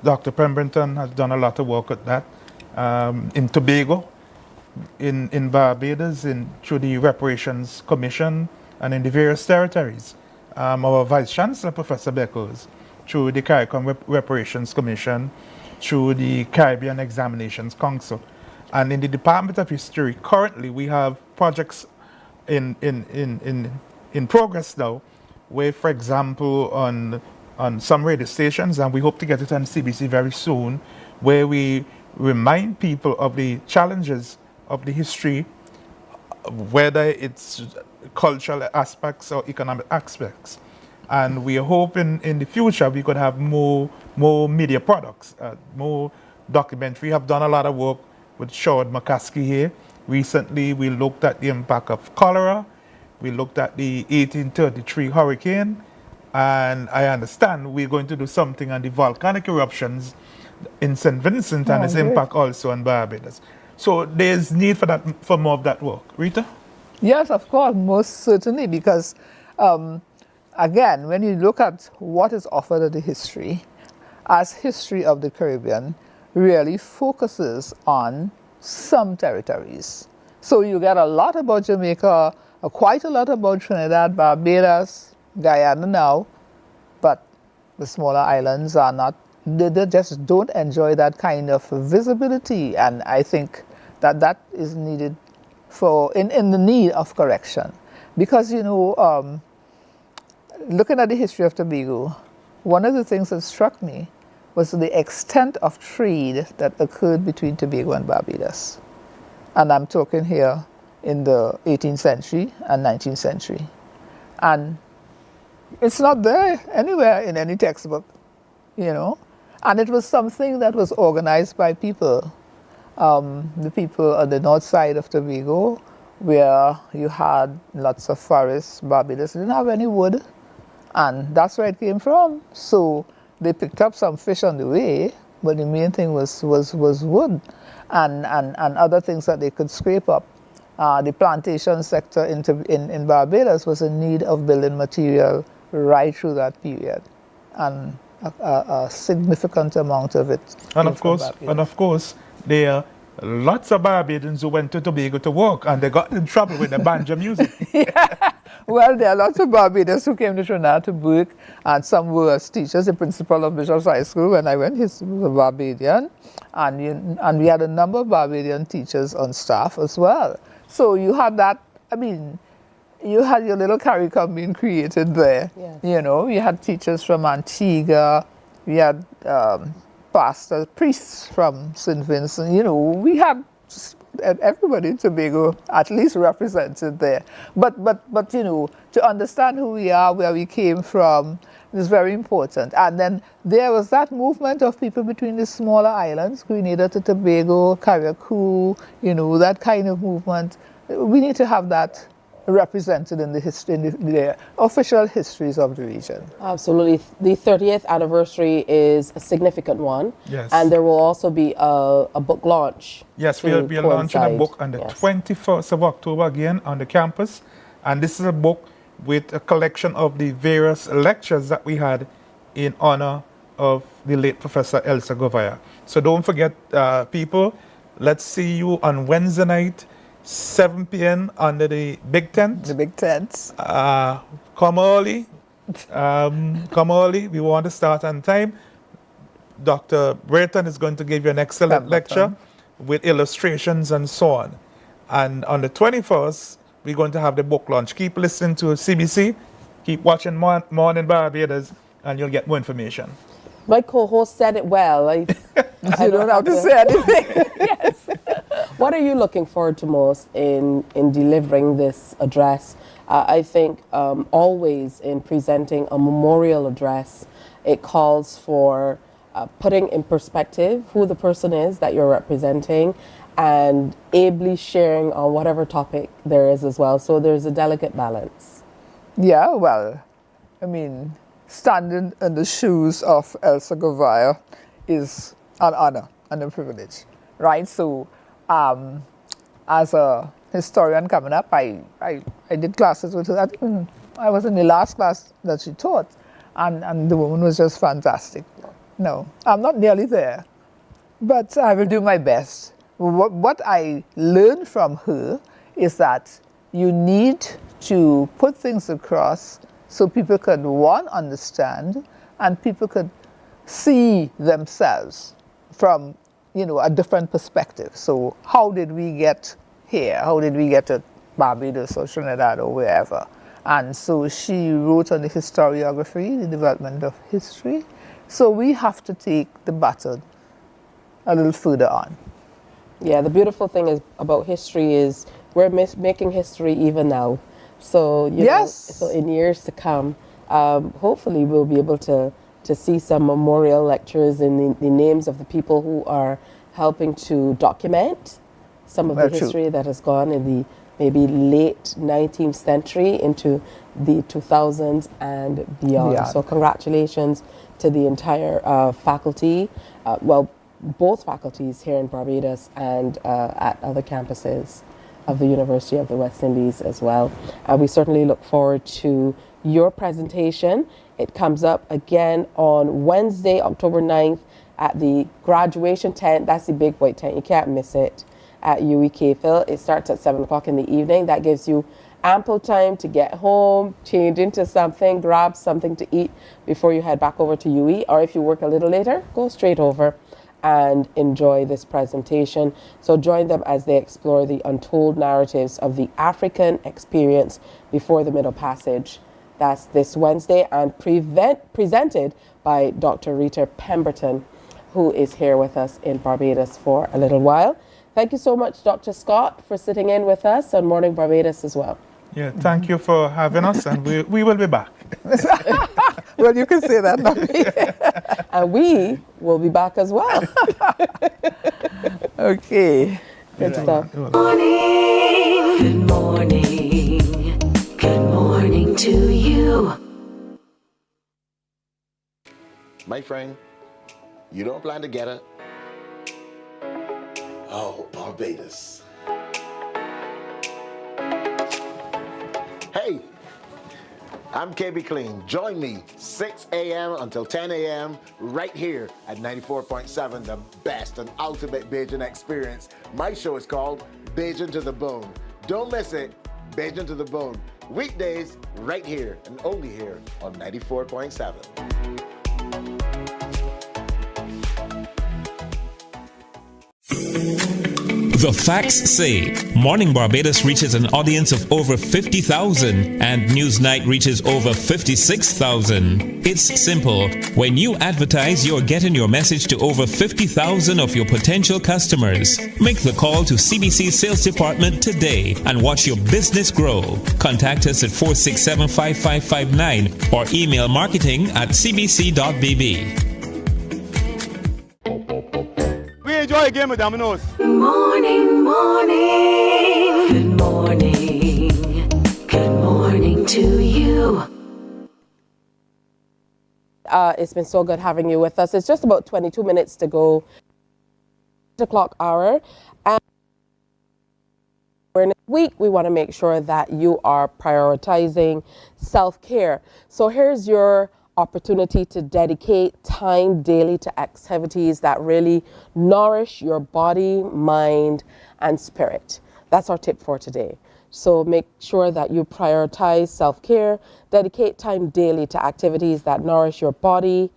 Dr. Pemberton has done a lot of work with that. In Tobago, in Barbados, through the Reparations Commission, and in the various territories. Our Vice Chancellor, Professor Beckles, through the CARICOM Reparations Commission, through the Caribbean Examinations Council. And in the Department of History, currently we have projects in progress now, where, for example, on some radio stations, and we hope to get it on CBC very soon, where we remind people of the challenges of the history, whether it's cultural aspects or economic aspects. And we are hoping in the future we could have more media products, more documentary. We have done a lot of work with Sherwood McCaskey here. Recently, we looked at the impact of cholera. We looked at the 1833 hurricane. And I understand we're going to do something on the volcanic eruptions in St. Vincent and its impact also on Barbados. So there's need for more of that work. Rita? Yes, of course, most certainly, because again, when you look at what is offered at the history, as history of the Caribbean really focuses on some territories. So you get a lot about Jamaica, quite a lot about Trinidad, Barbados, Guyana now, but the smaller islands are not, they just don't enjoy that kind of visibility, and I think that is needed in the need of correction. Because, looking at the history of Tobago, one of the things that struck me was the extent of trade that occurred between Tobago and Barbados. And I'm talking here in the 18th century and 19th century. And it's not there anywhere in any textbook, And it was something that was organized by people. The people on the north side of Tobago, where you had lots of forests. Barbados didn't have any wood, and that's where it came from. So they picked up some fish on the way, but the main thing was wood and other things that they could scrape up. The plantation sector in Barbados was in need of building material right through that period, and a significant amount of it. And of course, there are lots of Barbadians who went to Tobago to work, and they got in trouble with the banjo music. Well, there are lots of Barbadians who came to Trinidad to work, and some were as teachers. The principal of Bishop's High School, when I went, he was a Barbadian, and we had a number of Barbadian teachers on staff as well. So you had that, you had your little CARICOM being created there. Yes. You had teachers from Antigua, we had pastors, priests from St. Vincent, we had everybody in Tobago at least represented there. But to understand who we are, where we came from, is very important. And then there was that movement of people between the smaller islands, Grenada to Tobago, Carriacou, that kind of movement. We need to have that represented in the official histories of the region. Absolutely. The 30th anniversary is a significant one. Yes. And there will also be a book launch. Yes, we'll be launching a book on the 21st of October again on the campus. And this is a book with a collection of the various lectures that we had in honor of the late Professor Elsa Govaya. So don't forget, people, let's see you on Wednesday night, 7 p.m. under the big tent. The big tent. Come early. Come early. We want to start on time. Dr. Brayton is going to give you an excellent lecture with illustrations and so on. And on the 21st, we're going to have the book launch. Keep listening to CBC. Keep watching Mornin Barbados, and you'll get more information. My co-host said it well. I don't have to say anything. Yes. What are you looking forward to most in delivering this address? I think always in presenting a memorial address, it calls for putting in perspective who the person is that you're representing and ably sharing on whatever topic there is as well. So there's a delicate balance. Yeah, well, I mean, standing in the shoes of Elsa Govaya is an honor and a privilege, right? So as a historian coming up, I did classes with her. I was in the last class that she taught, and the woman was just fantastic. No, I'm not nearly there, but I will do my best. What I learned from her is that you need to put things across so people could, one, understand, and people could see themselves from, a different perspective. So how did we get here? How did we get to Barbados or Trinidad or wherever? And so she wrote on the historiography, the development of history. So we have to take the baton a little further on. Yeah, the beautiful thing is about history is we're making history even now. So, so in years to come, hopefully we'll be able to see some memorial lectures in the names of the people who are helping to document some of the history that has gone in the maybe late 19th century into the 2000s and beyond. Yeah. So congratulations to the entire faculty, both faculties here in Barbados and at other campuses of the University of the West Indies as well. We certainly look forward to your presentation. It comes up again on Wednesday, October 9th at the graduation tent. That's the big white tent. You can't miss it at UEK-Phil. It starts at 7 o'clock in the evening. That gives you ample time to get home, change into something, grab something to eat before you head back over to UE. Or if you work a little later, go straight over and enjoy this presentation. So join them as they explore the untold narratives of the African experience before the Middle Passage. That's this Wednesday and presented by Dr. Rita Pemberton, who is here with us in Barbados for a little while. Thank you so much, Dr. Scott, for sitting in with us on Morning Barbados as well. Yeah, thank you for having us, and we will be back. Well, you can say that now. And we will be back as well. Okay. Good stuff. Morning. Good morning. Good morning to you. My friend, you don't plan to get it? Oh, Barbados. Hey, I'm KB Clean. Join me 6 a.m. until 10 a.m. right here at 94.7, the best and ultimate Bajan experience. My show is called Bajan to the Bone. Don't miss it, Bajan to the Bone. Weekdays right here and only here on 94.7. The facts say Morning Barbados reaches an audience of over 50,000 and Newsnight reaches over 56,000. It's simple. When you advertise, you're getting your message to over 50,000 of your potential customers. Make the call to CBC Sales Department today and watch your business grow. Contact us at 467-5559 or email marketing@cbc.bb. Enjoy a game with Domino's. Morning, morning. Good morning. morning to you. It's been so good having you with us. It's just about 22 minutes to go. 8 o'clock hour. And in a week, we want to make sure that you are prioritizing self-care. So here's your opportunity to dedicate time daily to activities that really nourish your body, mind, and spirit. That's our tip for today. So make sure that you prioritize self-care, dedicate time daily to activities that nourish your body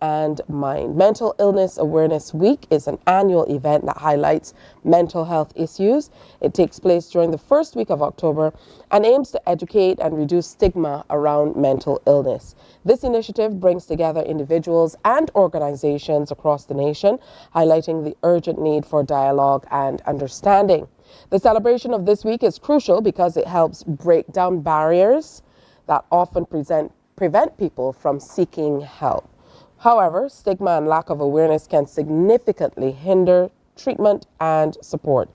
and mind. Mental Illness Awareness Week is an annual event that highlights mental health issues. It takes place during the first week of October and aims to educate and reduce stigma around mental illness. This initiative brings together individuals and organizations across the nation, highlighting the urgent need for dialogue and understanding. The celebration of this week is crucial because it helps break down barriers that often prevent people from seeking help. However, stigma and lack of awareness can significantly hinder treatment and support.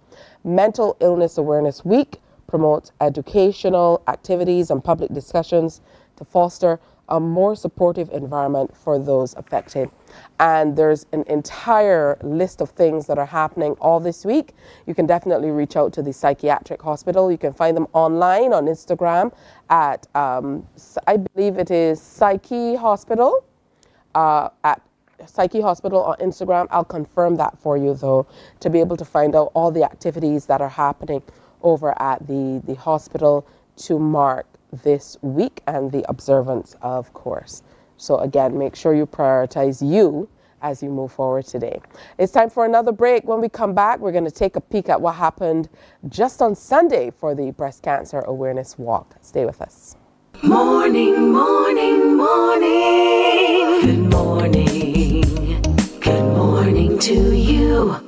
Mental Illness Awareness Week promotes educational activities and public discussions to foster a more supportive environment for those affected. And there's an entire list of things that are happening all this week. You can definitely reach out to the psychiatric hospital. You can find them online on Instagram at, I believe it is Psyche Hospital, at Psyche Hospital on Instagram. I'll confirm that for you though, to be able to find out all the activities that are happening over at the hospital to mark this week and the observance, of course. So again, make sure you prioritize you as you move forward today. It's time for another break. When we come back, we're going to take a peek at what happened just on Sunday for the Breast Cancer Awareness Walk. Stay with us. Morning, morning, morning. Good morning. Good morning to you.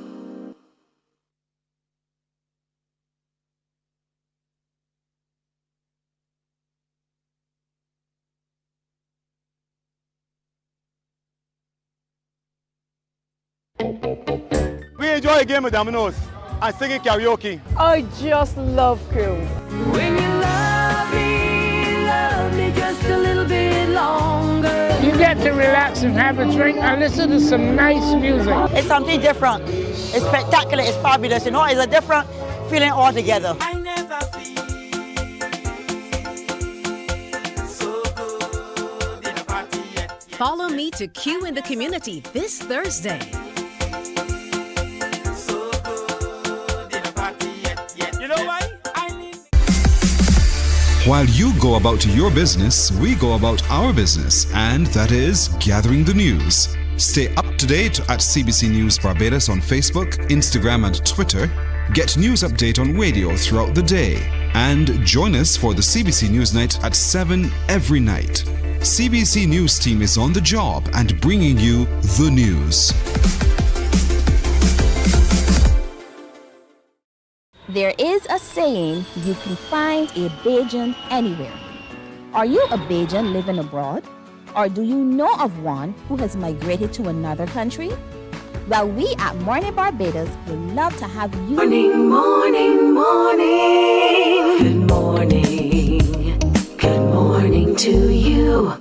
We enjoy a game of dominoes and singing karaoke. I just love crew. When you love me just a little bit longer. You get to relax and have a drink and listen to some nice music. It's something different. It's spectacular. It's fabulous. You know, it's a different feeling altogether. Follow me to Q in the Community this Thursday. While you go about your business, we go about our business, and that is gathering the news. Stay up to date at CBC News Barbados on Facebook, Instagram, and Twitter. Get news update on radio throughout the day. And join us for the CBC News Night at 7 every night. CBC News team is on the job and bringing you the news. There is a saying, you can find a Bajan anywhere. Are you a Bajan living abroad? Or do you know of one who has migrated to another country? Well, we at Mornin Barbados would love to have you. Morning, morning, morning. Good morning. Good morning to you.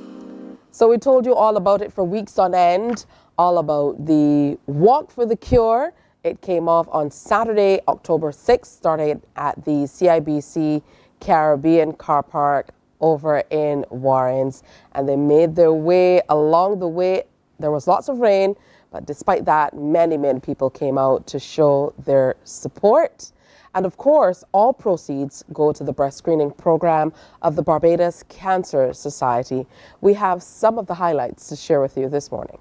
So we told you all about it for weeks on end, all about the Walk for the Cure. It came off on Saturday, October 6th, started at the CIBC Caribbean car park over in Warrens. And they made their way along the way. There was lots of rain, but despite that, many people came out to show their support. And of course, all proceeds go to the breast screening program of the Barbados Cancer Society. We have some of the highlights to share with you this morning.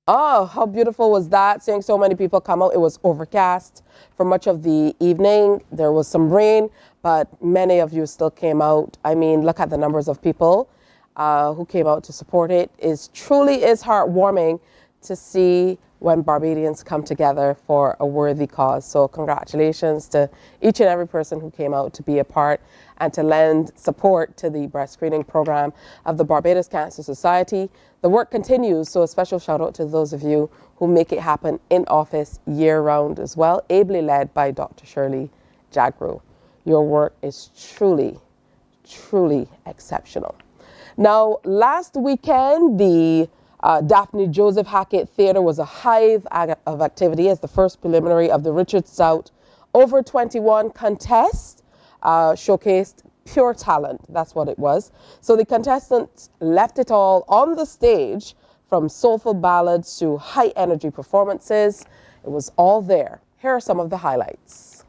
Oh, how beautiful was that? Seeing so many people come out. It was overcast for much of the evening. There was some rain, but many of you still came out. I mean, look at the numbers of people who came out to support it. It truly is heartwarming to see when Barbadians come together for a worthy cause. So congratulations to each and every person who came out to be a part and to lend support to the breast screening program of the Barbados Cancer Society. The work continues, so a special shout out to those of you who make it happen in office year round as well, ably led by Dr. Shirley Jagru. Your work is truly, truly exceptional. Now, last weekend, the Daphne Joseph Hackett Theatre was a hive of activity as the first preliminary of the Richard Stout Over 21 contest showcased pure talent. That's what it was. So the contestants left it all on the stage, from soulful ballads to high energy performances. It was all there. Here are some of the highlights.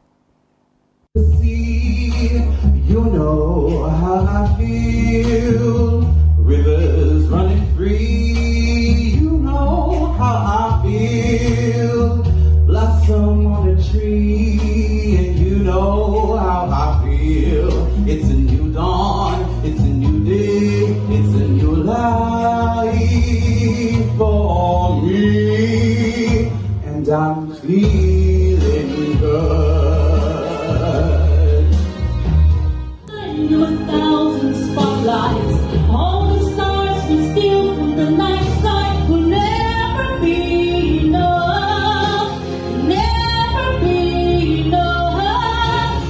You know how I feel, rivers running free. You know how I feel, blossom on a tree. And you know how I feel. It's a new dawn, it's a new day, it's a new life for me. And I'm feeling good. A thousand spotlights, all the stars we steal from the night sky will never be enough, never be enough.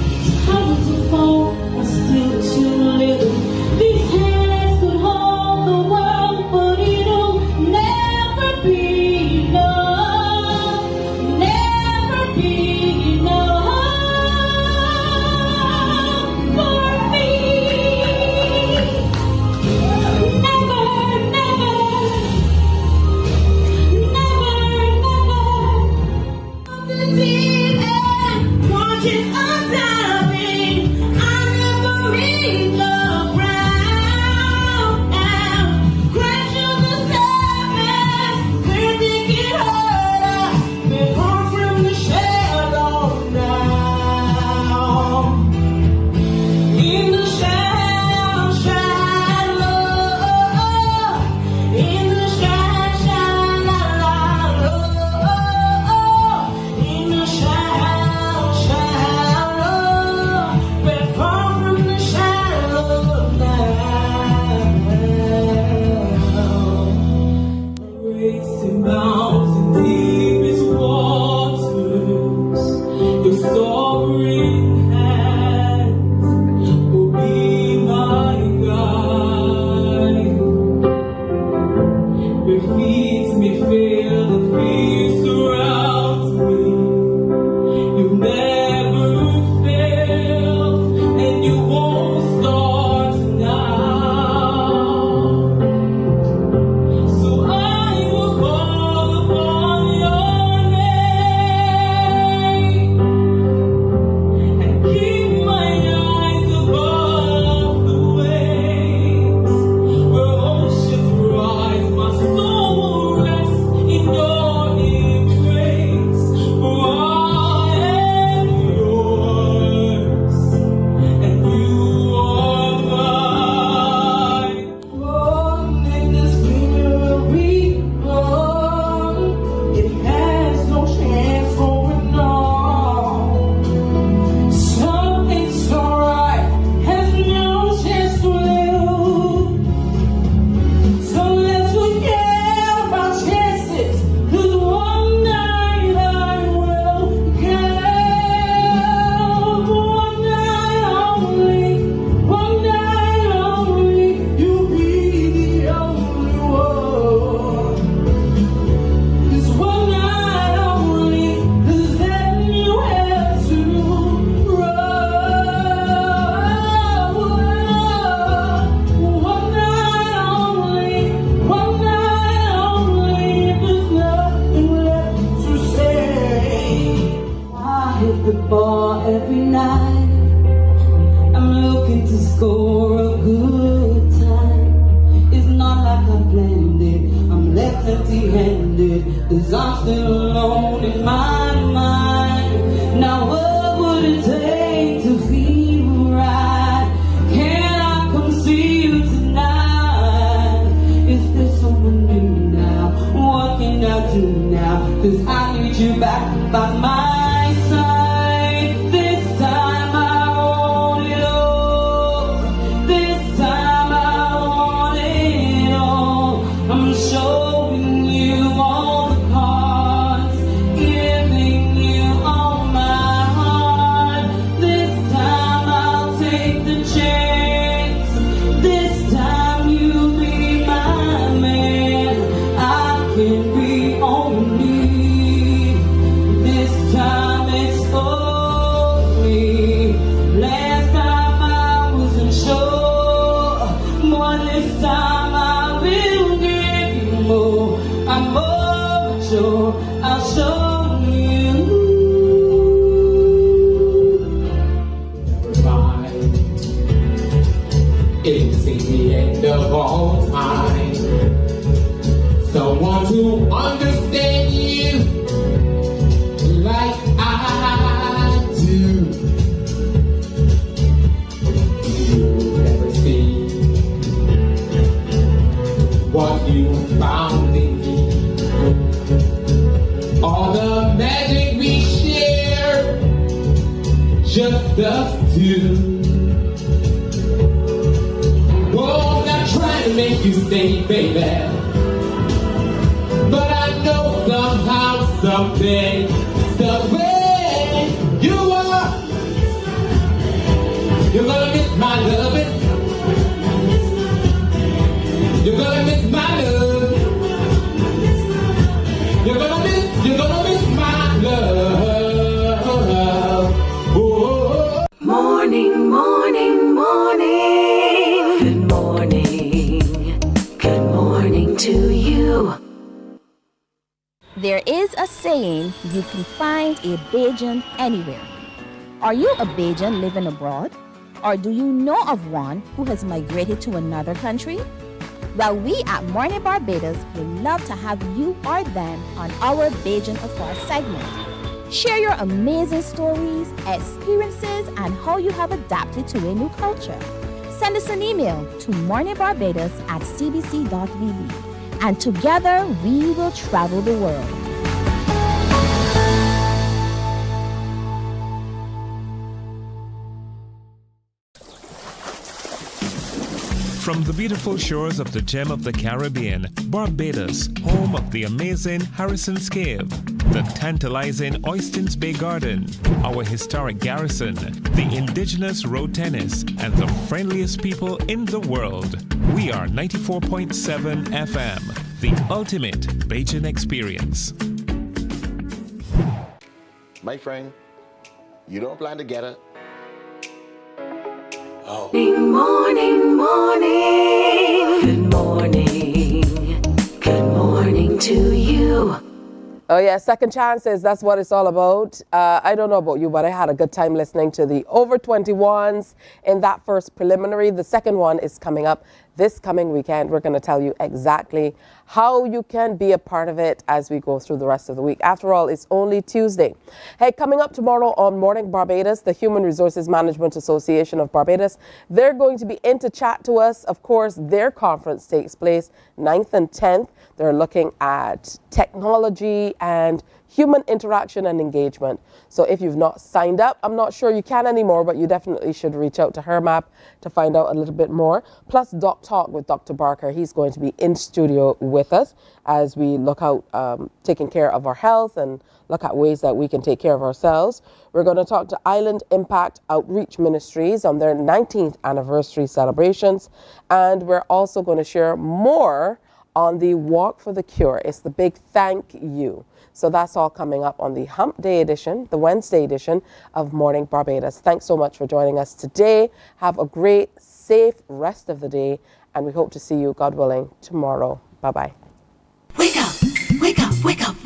Towers of fall are still too little. These hands could hold the world, but it'll never be enough, never be enough. empty-handed, 'cause I'm still alone in my mind. Now what would it take to feel right? Can I come see you tonight? Is there someone new now? What can I do now? 'Cause I need you back by my side. This time I want it all. This time I want it all. I'm showing you all the cards, giving you all my heart. This time I'll take the chance. This time you be my man. I can be on me. This time it's for me. Last time I wasn't sure, but this time I will give you more. I'm more mature, I'll show you. Fine. It's the end of all time. Someone to understand you like I do. You'll never see what you found in me. All the magic we share, just us two. Whoa, I'm not trying to make you stay, baby, but I know somehow, someday, the way you are, you're gonna miss my loving. You're gonna miss my love. You're gonna miss my love. Oh. Morning, morning, morning. Good morning. Good morning to you. There is a saying, you can find a Bajan anywhere. Are you a Bajan living abroad? Or do you know of one who has migrated to another country? Well, we at Mornin Barbados would love to have you or them on our Bajan Affair segment. Share your amazing stories, experiences, and how you have adapted to a new culture. Send us an email to morninbarbados@cbc.vb, and together we will travel the world. From the beautiful shores of the gem of the Caribbean, Barbados, home of the amazing Harrison's Cave, the tantalizing Oystins Bay Garden, our historic garrison, the indigenous road tennis, and the friendliest people in the world. We are 94.7 FM, the ultimate Bajan experience. My friend, you don't plan to get it. Oh. Morning, morning. Good morning. Good morning to you. Oh yeah, second chances, that's what it's all about. I don't know about you, but I had a good time listening to the over 21s in that first preliminary. The second one is coming up this coming weekend. We're going to tell you exactly how you can be a part of it as we go through the rest of the week. After all, it's only Tuesday. Hey, coming up tomorrow on Morning Barbados, the Human Resources Management Association of Barbados, they're going to be in to chat to us. Of course, their conference takes place 9th and 10th. They're looking at technology and human interaction and engagement. So if you've not signed up, I'm not sure you can anymore, but you definitely should reach out to HerMap to find out a little bit more. Plus Doc Talk with Dr. Barker. He's going to be in studio with us as we look out taking care of our health and look at ways that we can take care of ourselves. We're going to talk to Island Impact Outreach Ministries on their 19th anniversary celebrations. And we're also going to share more on the Walk for the Cure. It's the big thank you. So that's all coming up on the Hump Day edition, the Wednesday edition of Morning Barbados. Thanks so much for joining us today. Have a great, safe rest of the day, and we hope to see you, God willing, tomorrow. Bye-bye. Wake up, wake up, wake up.